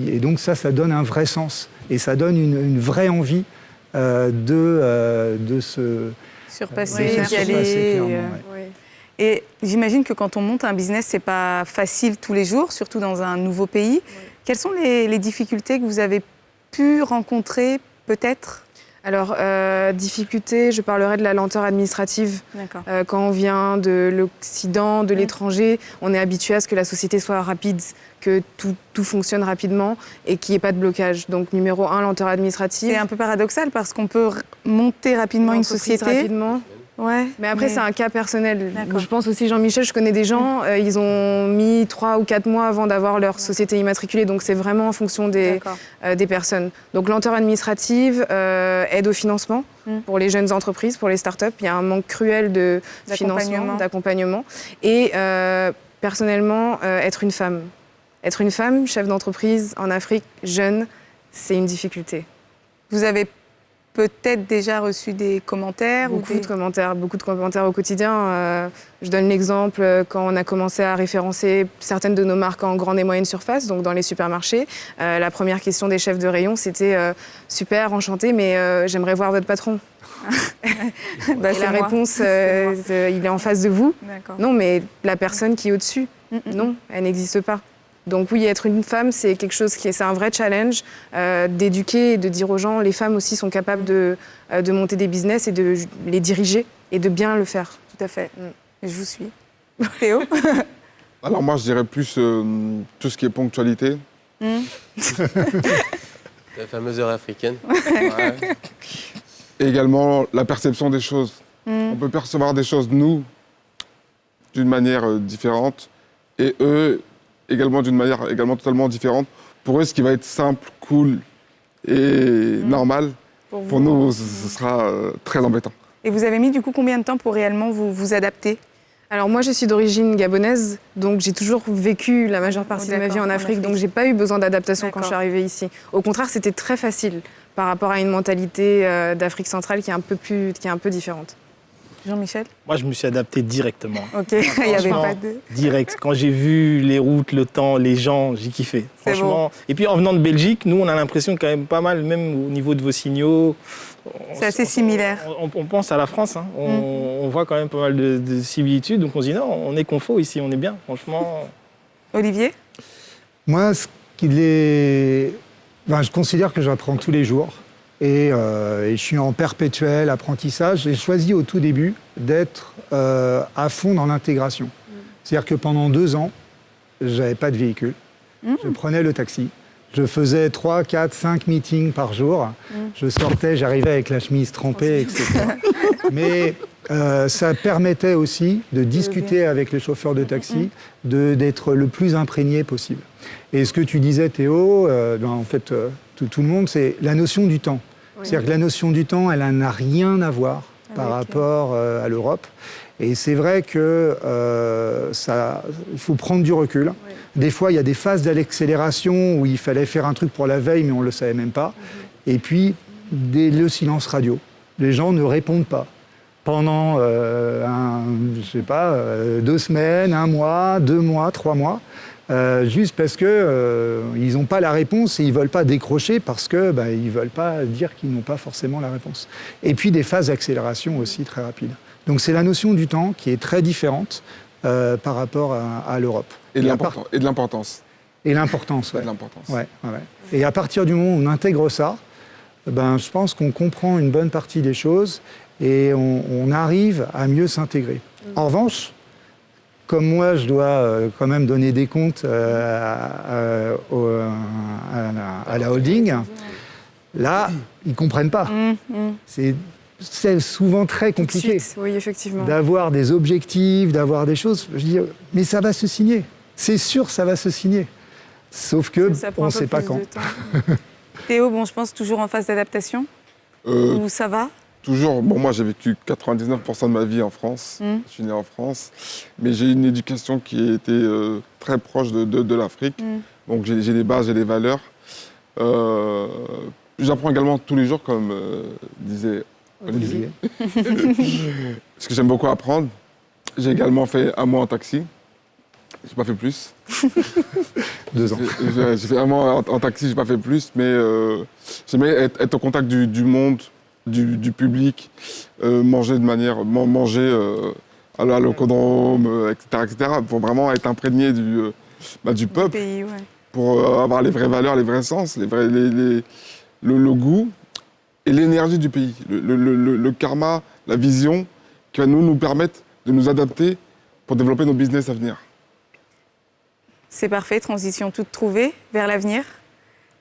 Et donc ça donne un vrai sens et ça donne une vraie envie de se... surpasser, d'y aller. Et j'imagine que quand on monte un business, c'est pas facile tous les jours, surtout dans un nouveau pays. Quelles sont les difficultés que vous avez pu rencontrer, peut-être ? Alors, difficulté, je parlerai de la lenteur administrative. Quand on vient de l'Occident, de l'étranger, on est habitué à ce que la société soit rapide, que tout fonctionne rapidement et qu'il n'y ait pas de blocage. Donc, numéro 1, lenteur administrative. C'est un peu paradoxal parce qu'on peut monter rapidement une société. Rapidement. Ouais, mais après, c'est un cas personnel. Je pense aussi, Jean-Michel, je connais des gens, ils ont mis 3 ou 4 mois avant d'avoir leur société immatriculée. Donc, c'est vraiment en fonction des personnes. Donc, lenteur administrative, aide au financement pour les jeunes entreprises, pour les startups. Il y a un manque cruel de financement, d'accompagnement. Et personnellement, être une femme. Être une femme, chef d'entreprise en Afrique, jeune, c'est une difficulté. Vous avez peut-être déjà reçu des commentaires beaucoup de commentaires au quotidien. Je donne l'exemple quand on a commencé à référencer certaines de nos marques en grande et moyenne surface, donc dans les supermarchés. La première question des chefs de rayon, c'était super, enchanté, mais j'aimerais voir votre patron. Et la réponse, il est en face de vous. Non, mais la personne qui est au-dessus, non, elle n'existe pas. Donc oui, être une femme, c'est quelque chose c'est un vrai challenge d'éduquer et de dire aux gens, les femmes aussi sont capables de monter des business et de les diriger et de bien le faire. Tout à fait. Je vous suis. Théo? Alors moi, je dirais plus tout ce qui est ponctualité. La fameuse heure africaine. Et également la perception des choses. On peut percevoir des choses, nous, d'une manière différente et eux également d'une manière également totalement différente. Pour eux, ce qui va être simple, cool et normal, pour nous, ce sera très embêtant. Et vous avez mis du coup combien de temps pour réellement vous adapter? Alors moi, je suis d'origine gabonaise, donc j'ai toujours vécu la majeure partie de ma vie en Afrique, donc j'ai pas eu besoin d'adaptation quand je suis arrivée ici. Au contraire, c'était très facile par rapport à une mentalité d'Afrique centrale qui est un peu différente. Jean-Michel? Moi, je me suis adapté directement. Ok, il n'y avait pas de... Direct. Quand j'ai vu les routes, le temps, les gens, j'ai kiffé. Franchement. Et puis en venant de Belgique, nous, on a l'impression quand même pas mal, même au niveau de vos signaux. C'est assez similaire. On pense à la France. Hein. On voit quand même pas mal de similitudes. Donc on se dit non, on est confo ici, on est bien. Franchement. Olivier? Moi, je considère que j'apprends tous les jours. Et je suis en perpétuel apprentissage. J'ai choisi au tout début d'être à fond dans l'intégration. C'est-à-dire que pendant 2 ans, je n'avais pas de véhicule. Je prenais le taxi. Je faisais 3, 4, 5 meetings par jour. Je sortais, j'arrivais avec la chemise trempée, etc. Mais ça permettait aussi de discuter avec les chauffeurs de taxi, d'être le plus imprégné possible. Et ce que tu disais, Théo, en fait, tout le monde, c'est la notion du temps. C'est-à-dire que la notion du temps, elle n'a rien à voir par rapport à l'Europe. Et c'est vrai que il faut prendre du recul. Oui. Des fois, il y a des phases d'accélération où il fallait faire un truc pour la veille, mais on ne le savait même pas. Et puis, le silence radio. Les gens ne répondent pas. Pendant, 2 semaines, 1 mois, 2 mois, 3 mois. Juste parce que ils n'ont pas la réponse et ils ne veulent pas décrocher parce qu'ils ne veulent pas dire qu'ils n'ont pas forcément la réponse. Et puis des phases d'accélération aussi très rapides. Donc c'est la notion du temps qui est très différente par rapport à l'Europe. Et de l'importance. Et l'importance, ouais. Et de l'importance. Ouais. Et à partir du moment où on intègre ça, je pense qu'on comprend une bonne partie des choses et on arrive à mieux s'intégrer. En revanche, comme moi, je dois quand même donner des comptes à la holding, là, ils ne comprennent pas. C'est souvent très compliqué d'avoir des objectifs, d'avoir des choses. Je dis, mais ça va se signer. C'est sûr, ça va se signer. Sauf que on ne sait pas quand. Théo, je pense toujours en phase d'adaptation. Ou ça va? Toujours. Bon, moi, j'ai vécu 99% de ma vie en France. Je suis né en France. Mais j'ai une éducation qui était très proche de l'Afrique. Donc, j'ai les bases, j'ai les valeurs. J'apprends également tous les jours, comme disait Olivier. Parce que j'aime beaucoup apprendre. J'ai également fait 1 mois en taxi. Je n'ai pas fait plus. 2 ans. J'ai fait 1 mois en taxi, je n'ai pas fait plus. Mais j'aimais être au contact du monde, du public, manger à l'Ocodrome, etc., pour vraiment être imprégné du peuple, pays, pour avoir les vraies valeurs, les vrais sens, le goût et l'énergie du pays, le karma, la vision qui va nous permettre de nous adapter pour développer nos business à venir. C'est parfait, transition toute trouvée vers l'avenir.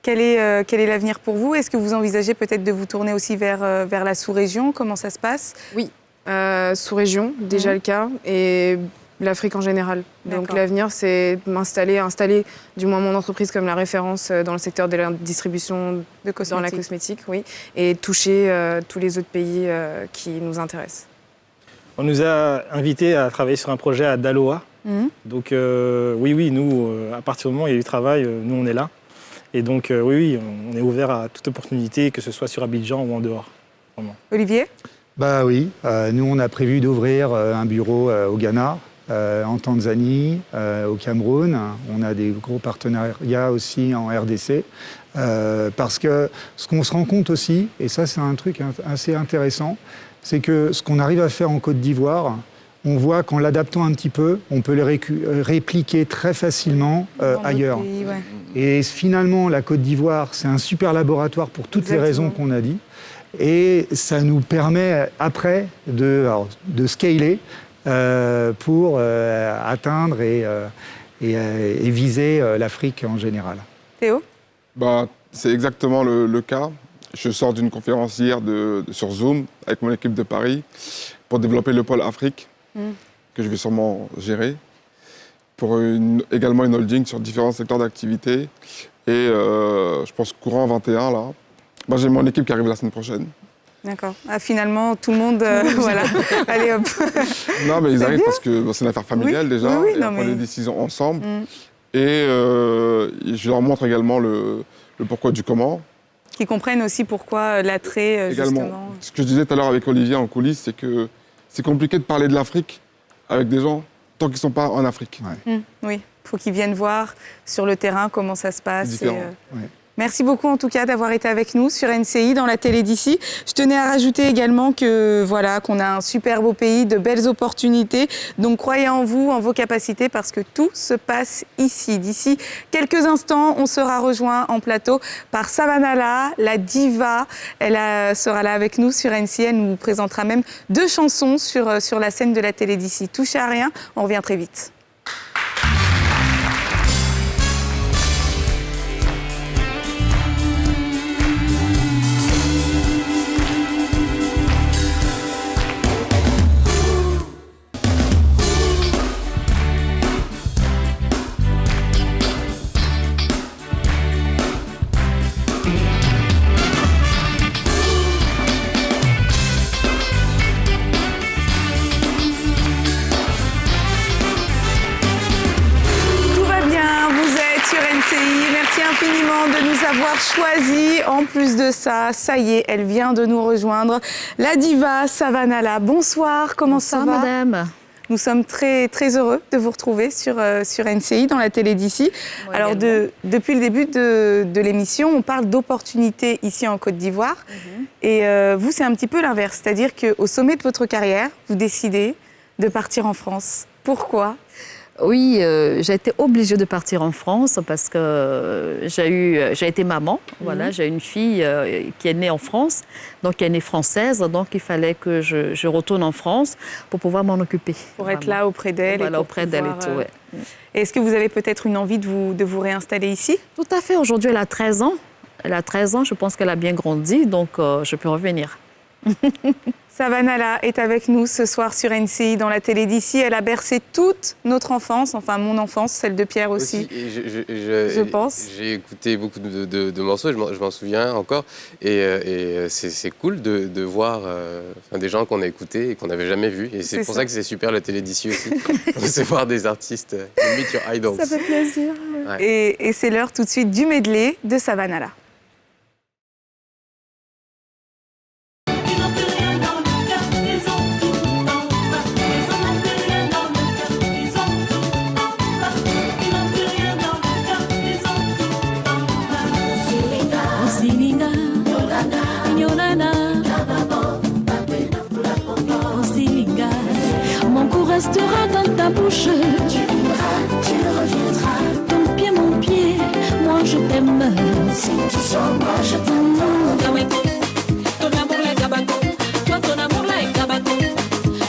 Quel est l'avenir pour vous? Est-ce que vous envisagez peut-être de vous tourner aussi vers la sous-région? Comment ça se passe? Oui, sous-région, déjà le cas, et l'Afrique en général. Donc l'avenir, c'est installer du moins mon entreprise comme la référence dans le secteur de la distribution dans la cosmétique, oui, et toucher tous les autres pays qui nous intéressent. On nous a invités à travailler sur un projet à Daloa. Donc oui, nous, à partir du moment où il y a du travail, nous, on est là. Et donc, oui, on est ouvert à toute opportunité, que ce soit sur Abidjan ou en dehors. Vraiment. Olivier? Oui, nous, on a prévu d'ouvrir un bureau au Ghana, en Tanzanie, au Cameroun. On a des gros partenariats aussi en RDC. Parce que ce qu'on se rend compte aussi, et ça, c'est un truc assez intéressant, c'est que ce qu'on arrive à faire en Côte d'Ivoire, on voit qu'en l'adaptant un petit peu, on peut le répliquer très facilement ailleurs. Pays, ouais. Et finalement, la Côte d'Ivoire, c'est un super laboratoire pour toutes les raisons qu'on a dit. Et ça nous permet après de scaler pour atteindre et viser l'Afrique en général. Théo? C'est exactement le cas. Je sors d'une conférence hier sur Zoom avec mon équipe de Paris pour développer le pôle Afrique que je vais sûrement gérer, pour également une holding sur différents secteurs d'activité. Et je pense courant 21, là, j'ai mon équipe qui arrive la semaine prochaine. D'accord. Ah, finalement, tout le monde, voilà. Allez, hop. Non, mais ils arrivent parce que c'est une affaire familiale déjà. Oui, et on prend des décisions ensemble. Et je leur montre également le pourquoi du comment. Qui comprennent aussi pourquoi l'attrait, également. justement. Ce que je disais tout à l'heure avec Olivier en coulisses, c'est que c'est compliqué de parler de l'Afrique avec des gens tant qu'ils ne sont pas en Afrique. Ouais. Oui, il faut qu'ils viennent voir sur le terrain comment ça se passe. C'est différent. Ouais. Merci beaucoup en tout cas d'avoir été avec nous sur NCI dans la télé d'ici. Je tenais à rajouter également que voilà, qu'on a un super beau pays, de belles opportunités. Donc croyez en vous, en vos capacités parce que tout se passe ici. D'ici quelques instants, on sera rejoint en plateau par Savanala, la diva. Elle sera là avec nous sur NCI. Elle nous présentera même 2 chansons sur la scène de la télé d'ici. Touchez à rien, on revient très vite. Merci infiniment de nous avoir choisis. En plus de ça, ça y est, elle vient de nous rejoindre. La diva Savanala. Bonsoir, comment ça va, madame? Nous sommes très, très heureux de vous retrouver sur NCI, dans la télé d'ici. Alors, depuis le début de l'émission, on parle d'opportunités ici en Côte d'Ivoire. Et vous, c'est un petit peu l'inverse. C'est-à-dire qu'au sommet de votre carrière, vous décidez de partir en France. Pourquoi ? Oui, j'ai été obligée de partir en France parce que j'ai été maman. Voilà, j'ai une fille qui est née en France, donc qui est née française. Donc, il fallait que je retourne en France pour pouvoir m'en occuper. Pour être là auprès d'elle. Voilà, auprès d'elle et tout, ouais. Est-ce que vous avez peut-être une envie de vous réinstaller ici ? Tout à fait. Aujourd'hui, elle a 13 ans. Elle a 13 ans. Je pense qu'elle a bien grandi, donc je peux revenir. Savanala est avec nous ce soir sur NCI dans la télé d'ici. Elle a bercé toute notre enfance, enfin mon enfance, celle de Pierre aussi. Je pense. J'ai écouté beaucoup de morceaux, je m'en souviens encore. Et c'est cool de voir des gens qu'on a écoutés et qu'on n'avait jamais vus. Et c'est pour ça que c'est super la télé d'ici aussi, recevoir des artistes, meet your idols. Ça fait plaisir. Ouais. Et c'est l'heure tout de suite du medley de Savanala. Restera dans ta bouche. Tu pourras, tu reviendras. Ton pied, mon pied, moi je t'aime. Si tu sors, moi je t'aime. Ton amour est gabago. Toi, ton amour est gabago.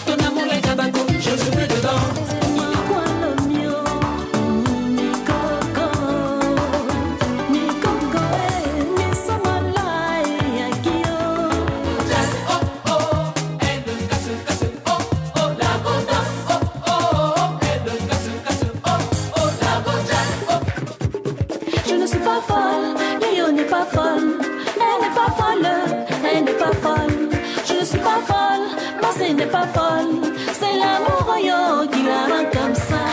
Ton amour est gabago. Je serai dedans. N'est pas folle, c'est l'amour qui la rend comme ça.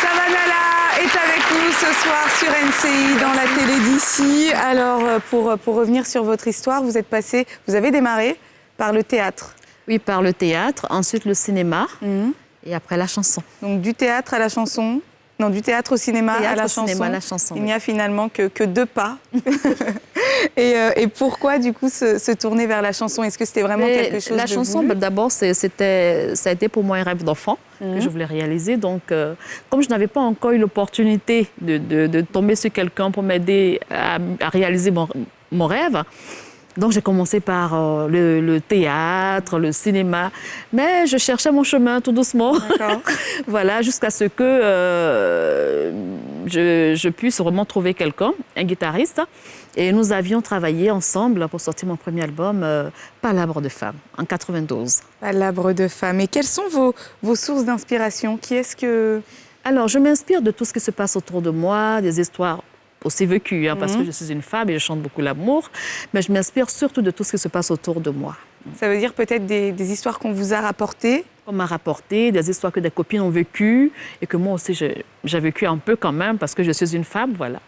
Savanala est avec nous ce soir sur NCI dans la télé d'ici. Alors pour revenir sur votre histoire, vous avez démarré par le théâtre. Oui, par le théâtre, ensuite le cinéma et après la chanson. Donc du théâtre à la chanson. Non, du théâtre au cinéma, à la chanson. Il n'y a finalement que 2 pas. Et pourquoi, du coup, se tourner vers la chanson? Est-ce que c'était vraiment quelque chose de La chanson, d'abord, ça a été pour moi un rêve d'enfant que je voulais réaliser. Donc, comme je n'avais pas encore eu l'opportunité de tomber sur quelqu'un pour m'aider à réaliser mon rêve, Donc, j'ai commencé par le théâtre, le cinéma, mais je cherchais mon chemin tout doucement. Voilà, jusqu'à ce que je puisse vraiment trouver quelqu'un, un guitariste. Et nous avions travaillé ensemble pour sortir mon premier album, Palabres de femmes, en 92. Palabres de femmes. Et quelles sont vos sources d'inspiration? Qui est-ce que... Alors, je m'inspire de tout ce qui se passe autour de moi, des histoires aussi vécues, parce que je suis une femme et je chante beaucoup l'amour, mais je m'inspire surtout de tout ce qui se passe autour de moi. Ça veut dire peut-être des histoires qu'on vous a rapportées? On m'a rapporté, des histoires que des copines ont vécues et que moi aussi j'ai vécu un peu quand même parce que je suis une femme, voilà.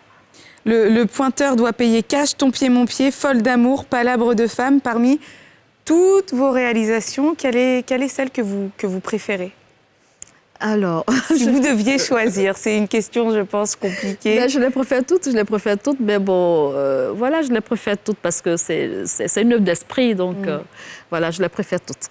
Le pointeur doit payer cash, ton pied, mon pied, folle d'amour, palabres de femme. Parmi toutes vos réalisations, quelle est celle que vous préférez? Alors, si vous deviez choisir, c'est une question, je pense, compliquée. Ben, je les préfère toutes, mais bon, voilà, je les préfère toutes parce que c'est une œuvre d'esprit, donc voilà, je les préfère toutes.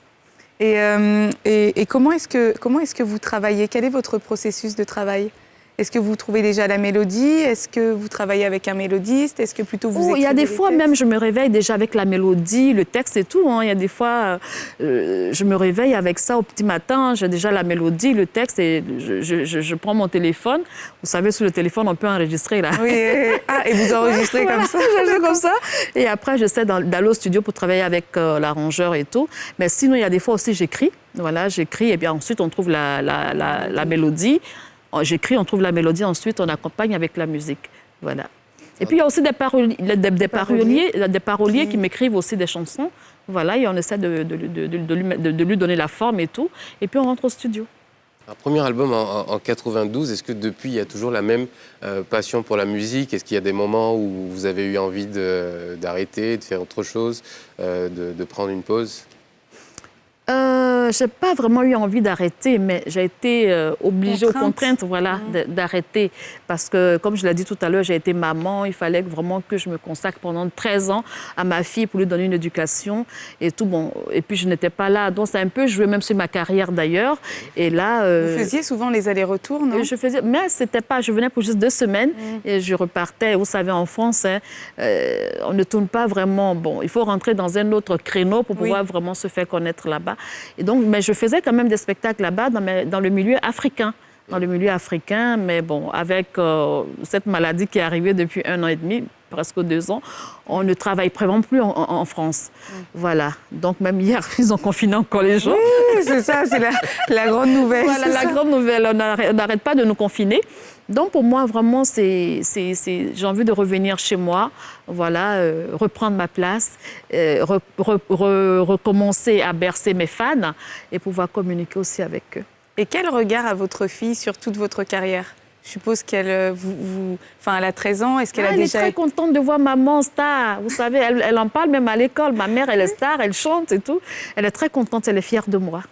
Et comment est-ce que vous travaillez? Quel est votre processus de travail? Est-ce que vous trouvez déjà la mélodie? Est-ce que vous travaillez avec un mélodiste? Est-ce que plutôt vous écrivez? Il y a des fois même, je me réveille déjà avec la mélodie, le texte et tout. Il y a des fois, je me réveille avec ça au petit matin. J'ai déjà la mélodie, le texte et je prends mon téléphone. Vous savez, sur le téléphone, on peut enregistrer là. Oui, et vous enregistrez comme ça? Je fais comme ça. Et après, j'essaie d'aller au studio pour travailler avec l'arrangeur et tout. Mais sinon, il y a des fois aussi, j'écris. Voilà, j'écris et bien ensuite, on trouve la mélodie. J'écris, on trouve la mélodie, ensuite on accompagne avec la musique. Voilà. Et puis il y a aussi des paroliers qui m'écrivent aussi des chansons. Voilà, et on essaie de lui donner la forme et tout. Et puis on rentre au studio. Un premier album en 92, est-ce que depuis il y a toujours la même passion pour la musique? Est-ce qu'il y a des moments où vous avez eu envie d'arrêter, de faire autre chose, de prendre une pause? J'ai pas vraiment eu envie d'arrêter, mais j'ai été obligée aux contraintes, voilà, d'arrêter. Parce que, comme je l'ai dit tout à l'heure, j'ai été maman. Il fallait vraiment que je me consacre pendant 13 ans à ma fille pour lui donner une éducation et tout. Bon, et puis, je n'étais pas là. Donc, c'est un peu joué même sur ma carrière, d'ailleurs. Et là... Vous faisiez souvent les allers-retours, non? Je faisais, mais c'était pas... Je venais pour juste 2 semaines et je repartais. Vous savez, en France, on ne tourne pas vraiment... Bon, il faut rentrer dans un autre créneau pour pouvoir vraiment se faire connaître là-bas. Et donc, mais je faisais quand même des spectacles là-bas dans le milieu africain. Mais bon, avec cette maladie qui est arrivée depuis 1 an et demi, presque 2 ans, on ne travaille vraiment plus en France. Voilà. Donc, même hier, ils ont confiné encore les gens. Oui, c'est ça, c'est la grande nouvelle. Voilà, la grande nouvelle. On n'arrête pas de nous confiner. Donc, pour moi, vraiment, j'ai envie de revenir chez moi, voilà, reprendre ma place, recommencer à bercer mes fans et pouvoir communiquer aussi avec eux. Et quel regard a votre fille sur toute votre carrière? Je suppose qu'elle elle a 13 ans. Est-ce qu'elle a déjà... Elle est très contente de voir maman star. Vous savez, elle en parle même à l'école. Ma mère, elle est star, elle chante et tout. Elle est très contente, elle est fière de moi.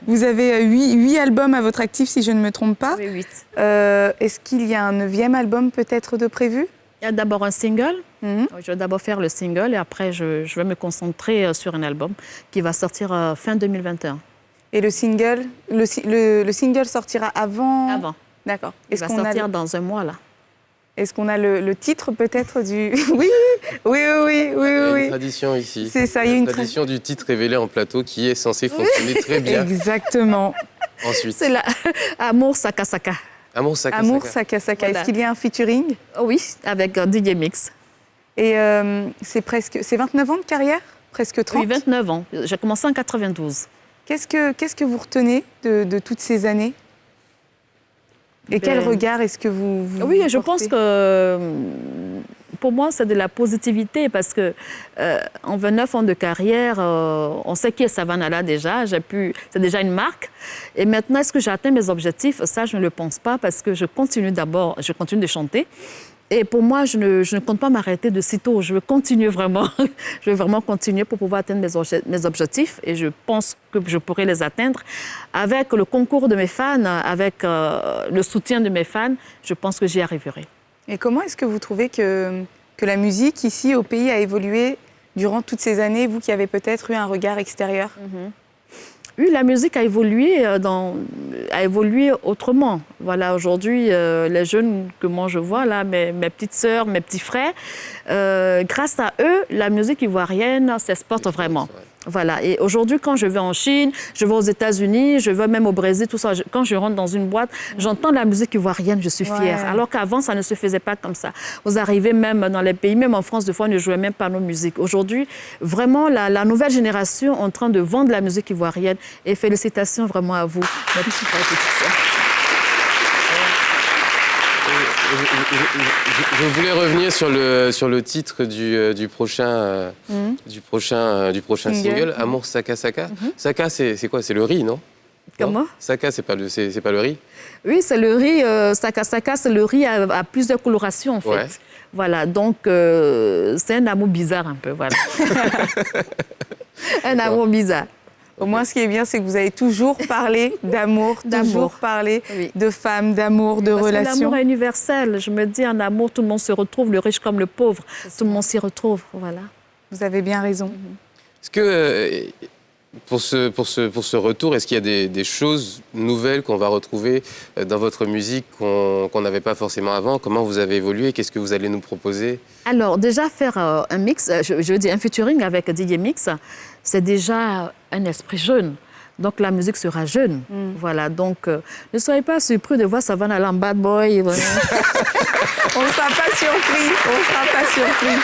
Vous avez 8 albums à votre actif, si je ne me trompe pas. Oui, 8. Est-ce qu'il y a un 9e album peut-être de prévu? Il y a d'abord un single. Je vais d'abord faire le single et après, je vais me concentrer sur un album qui va sortir fin 2021. Et le single, le single sortira avant? Avant. D'accord. Il va sortir dans un mois, là. Est-ce qu'on a le titre peut-être du... Oui. Il y a une tradition ici. C'est ça, il y a une tradition du titre révélé en plateau qui est censé fonctionner très bien. Exactement. Ensuite. C'est Amour Saka Saka. Amour Saka Saka. Voilà. Est-ce qu'il y a un featuring? Oui, avec DJ Mix. Et c'est 29 ans de carrière? Presque 30? Oui, 29 ans. J'ai commencé en 92. Qu'est-ce que vous retenez de toutes ces années? Et quel regard est-ce que vous Oui, je portez? pense que pour moi, c'est de la positivité parce que en 29 ans de carrière, on sait qui est Savannah déjà. C'est déjà une marque. Et maintenant, est-ce que j'atteins mes objectifs? Ça, je ne le pense pas parce que je continue de chanter. Et pour moi, je ne compte pas m'arrêter de sitôt. Je veux continuer vraiment. Je veux vraiment continuer pour pouvoir atteindre mes objectifs. Et je pense que je pourrai les atteindre. Avec le concours de mes fans, avec le soutien de mes fans, je pense que j'y arriverai. Et comment est-ce que vous trouvez que la musique ici au pays a évolué durant toutes ces années, vous qui avez peut-être eu un regard extérieur? Oui, la musique a évolué a évolué autrement. Voilà, aujourd'hui, les jeunes que moi je vois, là, mes petites sœurs, mes petits frères, grâce à eux, la musique ivoirienne s'exporte vraiment. Voilà. Et aujourd'hui, quand je vais en Chine, je vais aux États-Unis, je vais même au Brésil, tout ça, quand je rentre dans une boîte, j'entends la musique ivoirienne, je suis fière. Alors qu'avant, ça ne se faisait pas comme ça. Vous arrivez même dans les pays, même en France, des fois, on ne jouait même pas nos musiques. Aujourd'hui, vraiment, la nouvelle génération est en train de vendre la musique ivoirienne. Et félicitations vraiment à vous, mes petits frères et petites sœurs. Je voulais revenir sur le titre du prochain single, Amour Saka Saka. Saka, c'est quoi? C'est le riz, non? Comment? Saka, c'est pas le riz? Oui, c'est le riz. Saka Saka, c'est le riz à plusieurs colorations, en fait. Ouais. Voilà, donc c'est un amour bizarre un peu, voilà. Un amour bizarre. Au moins, ce qui est bien, c'est que vous avez toujours parlé d'amour, toujours parlé de femmes, d'amour, de relations. Parce que l'amour est universel. Je me dis, en amour, tout le monde se retrouve, le riche comme le pauvre. Tout le monde s'y retrouve, voilà. Vous avez bien raison. Est-ce que, pour ce retour, est-ce qu'il y a des choses nouvelles qu'on va retrouver dans votre musique qu'on n'avait pas forcément avant? Comment vous avez évolué? Qu'est-ce que vous allez nous proposer? Alors, déjà, faire un mix, je veux dire un featuring avec DJ Mix, c'est déjà un esprit jeune. Donc, la musique sera jeune. Voilà, donc, ne soyez pas surpris de voir Savannah là en bad boy. On ne sera pas surpris. On ne sera pas surpris.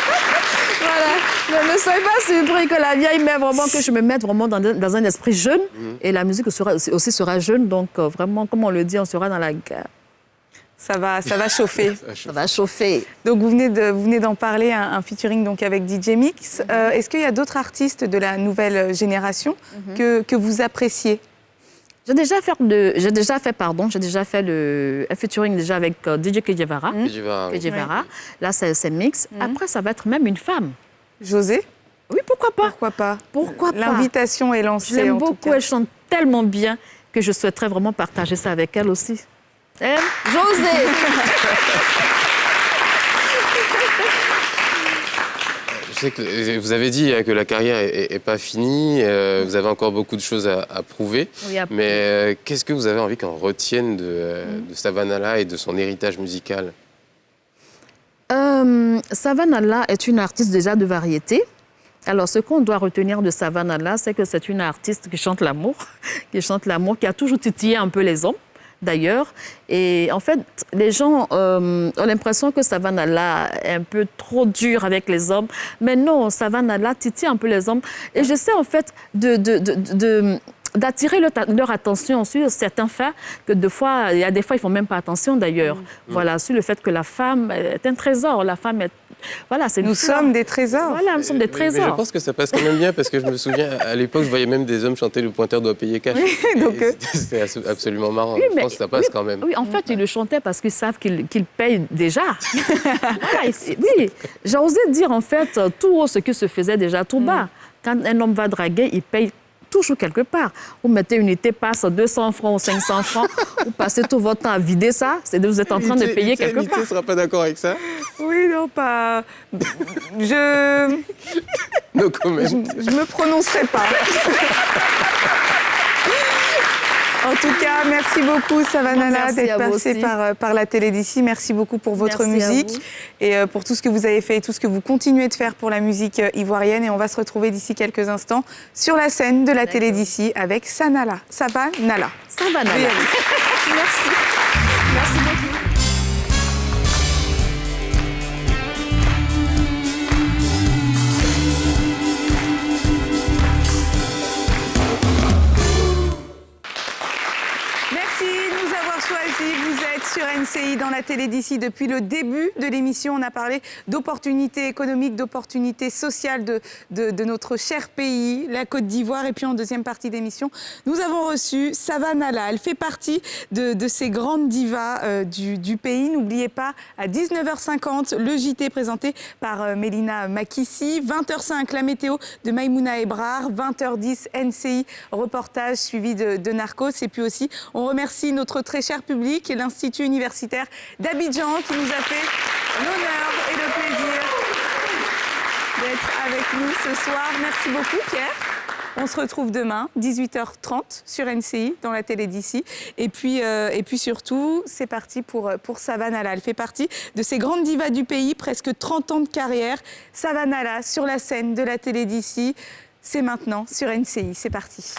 Voilà, ne soyez pas surpris que la vieille mère, vraiment, que je me mette vraiment dans un esprit jeune. Et la musique aussi sera jeune. Donc, vraiment, comme on le dit, on sera dans la guerre. Ça va chauffer. Ça va chauffer. Donc, vous venez d'en parler, un featuring donc, avec DJ Mix. Est-ce qu'il y a d'autres artistes de la nouvelle génération que vous appréciez? J'ai déjà fait un featuring déjà avec DJ Kejevara. Là, c'est Mix. Après, ça va être même une femme. José? Oui, pourquoi pas? Pourquoi pas? L'invitation est lancée. Je l'aime beaucoup, elle chante tellement bien que je souhaiterais vraiment partager ça avec elle aussi. José! Je sais que vous avez dit que la carrière n'est pas finie, vous avez encore beaucoup de choses à prouver. Oui, mais qu'est-ce que vous avez envie qu'on retienne de Savannah là et de son héritage musical? Savannah là est une artiste déjà de variété. Alors, ce qu'on doit retenir de Savannah là, c'est que c'est une artiste qui chante l'amour, qui a toujours titillé un peu les hommes. D'ailleurs. Et en fait, les gens ont l'impression que Savannah là est un peu trop dure avec les hommes. Mais non, Savannah là titille un peu les hommes. Et j'essaie en fait d'attirer leur attention sur certains faits que des fois, il y a des fois, ils ne font même pas attention d'ailleurs. Voilà, sur le fait que la femme est un trésor. La femme est... Voilà, nous sommes des trésors. Voilà, nous sommes des trésors. Mais je pense que ça passe quand même bien parce que je me souviens, à l'époque, je voyais même des hommes chanter Le pointeur doit payer cash. C'était absolument marrant. Oui, je pense que ça passe quand même. Oui, en fait, ils le chantaient parce qu'ils savent qu'ils payent déjà. Voilà, oui, j'ai osé dire en fait tout ce qui se faisait déjà tout bas. Quand un homme va draguer, il paye toujours quelque part. Vous mettez une unité, passe 200 francs ou 500 francs, vous passez tout votre temps à vider ça, c'est que vous êtes en train de payer quelque part. Tu ne seras pas d'accord avec ça? Oui, non, pas... No comment. Je me prononcerai pas. En tout cas, merci beaucoup, Savannah, d'être passée par la télé d'ici. Merci beaucoup pour votre musique et pour tout ce que vous avez fait et tout ce que vous continuez de faire pour la musique ivoirienne. Et on va se retrouver d'ici quelques instants sur la scène de la télé d'ici avec Savannah. Savannah. Oui, merci. Merci beaucoup. Vous êtes sur NCI dans la télé d'ici depuis le début de l'émission. On a parlé d'opportunités économiques, d'opportunités sociales de notre cher pays, la Côte d'Ivoire. Et puis en deuxième partie d'émission, nous avons reçu Savannah là. Elle fait partie de ces grandes divas du pays. N'oubliez pas, à 19h50, le JT présenté par Mélina Makissi. 20h05, la météo de Maïmouna Ebrard. 20h10, NCI, reportage suivi de Narcos. Et puis aussi, on remercie notre très cher public et l'Institut universitaire d'Abidjan qui nous a fait l'honneur et le plaisir d'être avec nous ce soir. Merci beaucoup, Pierre. On se retrouve demain, 18h30 sur NCI, dans la télé d'ici. Et puis surtout, c'est parti pour Savanala. Elle fait partie de ces grandes divas du pays, presque 30 ans de carrière. Savanala, sur la scène de la télé d'ici, c'est maintenant sur NCI. C'est parti.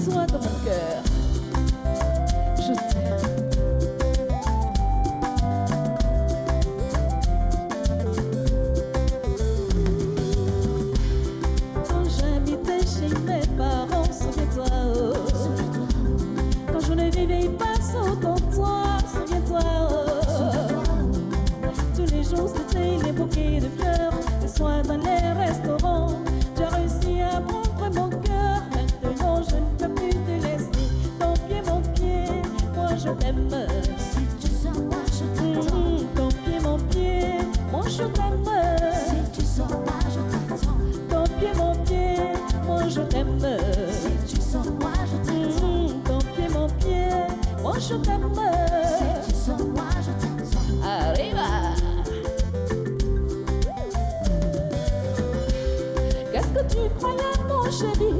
Toi dans mon cœur, je t'aime. Quand j'habitais chez mes parents, souviens-toi, oh. Quand je ne vivais pas sans toi, souviens-toi, oh. Tous les jours c'était les bouquets de fleurs, les soins dans les restaurants. Tu as réussi à prendre mon cœur. Maintenant je ne peux plus te laisser. Ton pied, moi je t'aime. Si tu sors, moi je t'attends. Ton pied, moi je t'aime. Si tu sors, moi je t'attends. Ton pied, moi je t'aime. Si tu sors, moi je t'attends. Ton pied, moi je t'aime. Si tu sors, moi je t'attends. Arriva. Qu'est-ce que tu croyais, mon chéri?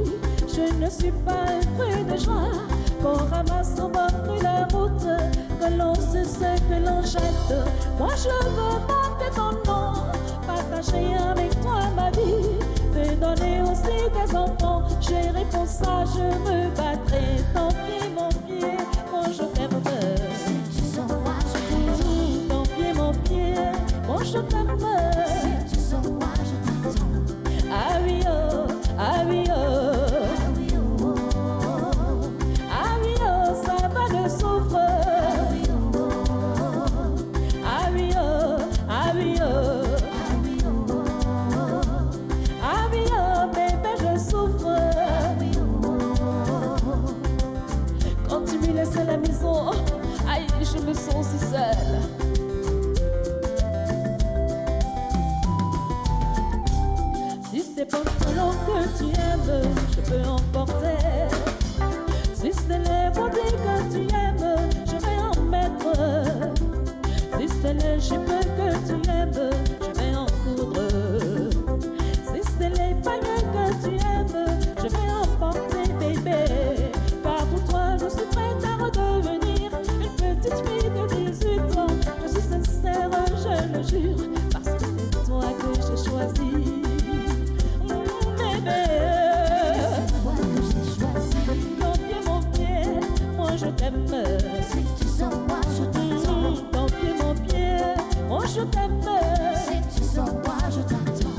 Je ne suis pas un fruit de joie qu'on ramasse au bord de la route, que l'on se sait, que l'on jette. Moi je veux porter ton nom, partager avec toi ma vie, te donner aussi des enfants. Chérie, pour ça je me battrai. Ton pied, moi je t'aime. Si tu sors, moi je t'aime. Ton pied, moi je t'aime. Si tu sors, moi je t'aime. Ah oui oh, ah oui oh. Souffre. Ah oui oh, ah oui oh, ah oui oh, ah oui oh, bébé je souffre. Ah oui oh. Quand tu me laisses à la maison, aïe je me sens si seule. Si c'est pantalon que tu aimes, je peux emporter. Si c'est les body que tu aimes, je vais en mettre. Si c'est les jupes que tu aimes, je vais en coudre. Si c'est les paillettes que tu aimes, je vais en porter, bébé. Car pour toi, je suis prête à redevenir une petite fille de 18 ans. Je suis sincère, je le jure, parce que c'est toi que j'ai choisi. Bébé. Je t'aime. Si tu sors, moi je t'attends. Ton pied, moi je t'aime. Si tu sors, moi je t'attends.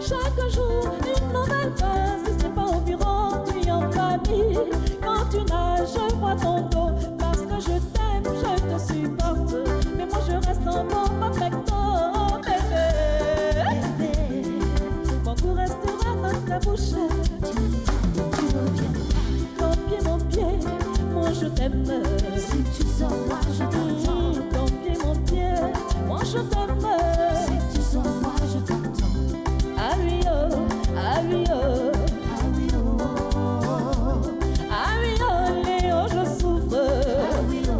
Chaque jour, une nouvelle phase. Si c'est pas au bureau, tu es en famille. Quand tu nages, je vois ton dos. Parce que je t'aime, je te supporte. Mais moi je reste en bon perfecto, bébé. Mon goût restera dans ta bouche. Tu reviens. Ton pied, moi je t'aime. Si tu sors, moi je t'attends. Ton pied, moi je t'aime. Si tu sors, moi je t'attends. Ah oui oh, ah oui oh, ah oui oh, ah oui oh, Léo je souffre. Ah oui oh,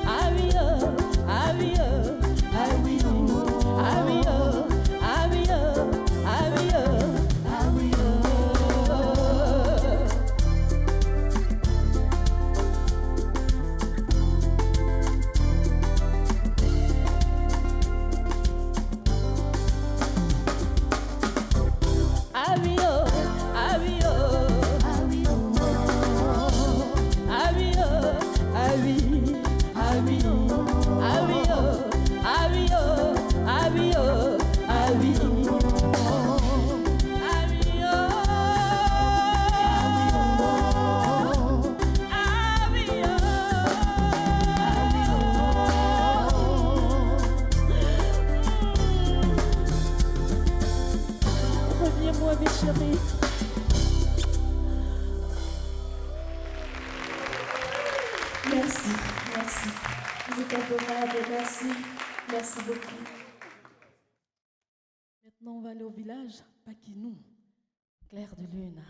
ah oui oh, ah oui oh, ah oui oh, ah oui oh. Merci, merci. Vous êtes adorable, merci. Merci beaucoup. Maintenant, on va aller au village Paquinou, clair de lune.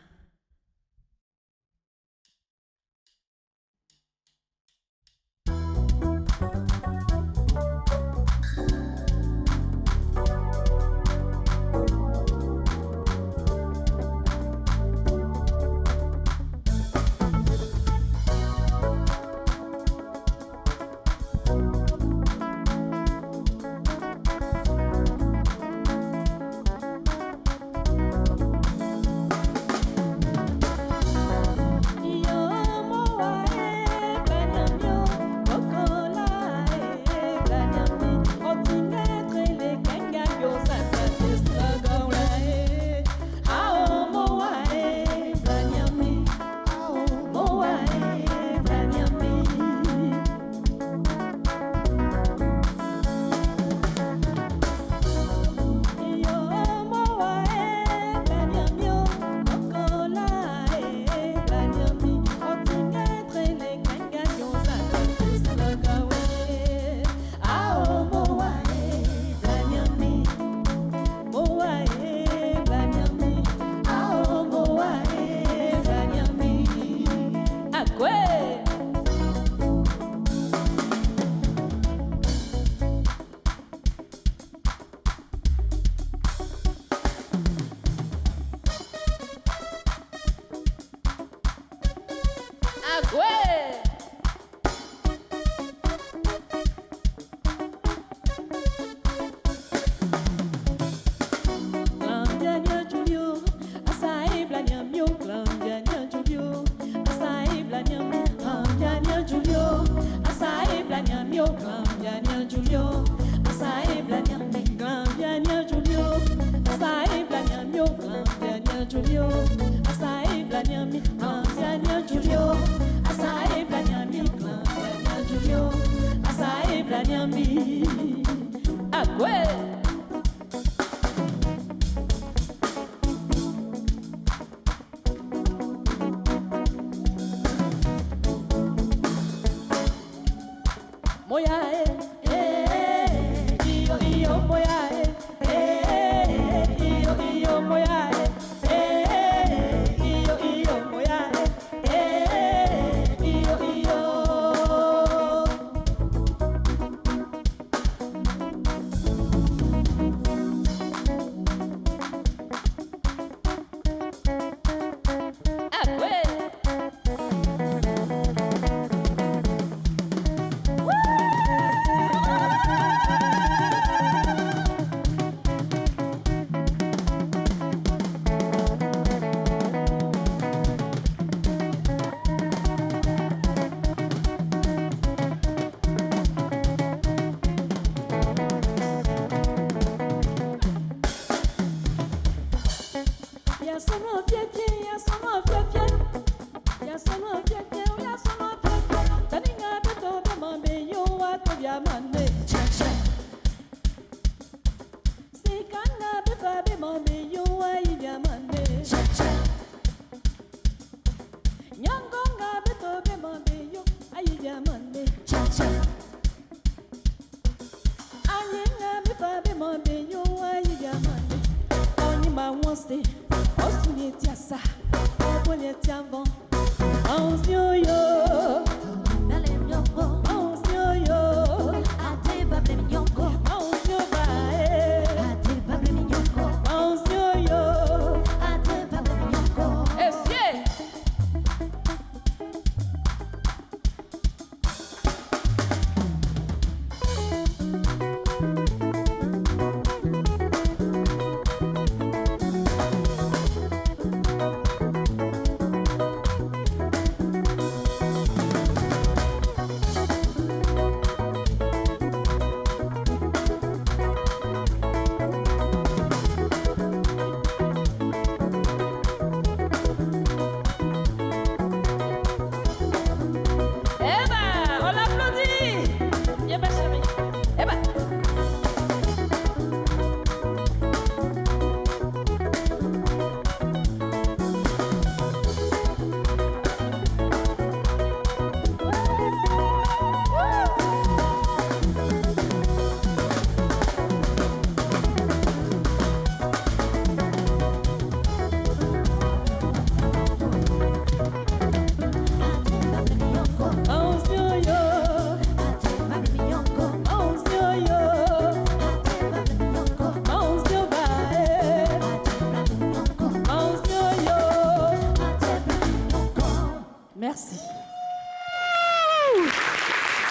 Merci.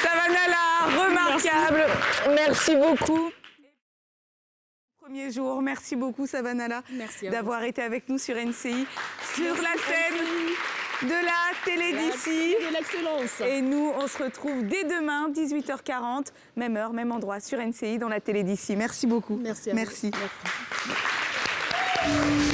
Savannah, remarquable. Merci beaucoup. Premier jour, merci beaucoup Savannah d'avoir été avec nous sur NCI, sur la scène de la télé d'ici. De l'excellence. Et nous, on se retrouve dès demain, 18h40, même heure, même endroit, sur NCI, dans la télé d'ici. Merci beaucoup. Merci à vous. Merci. Merci.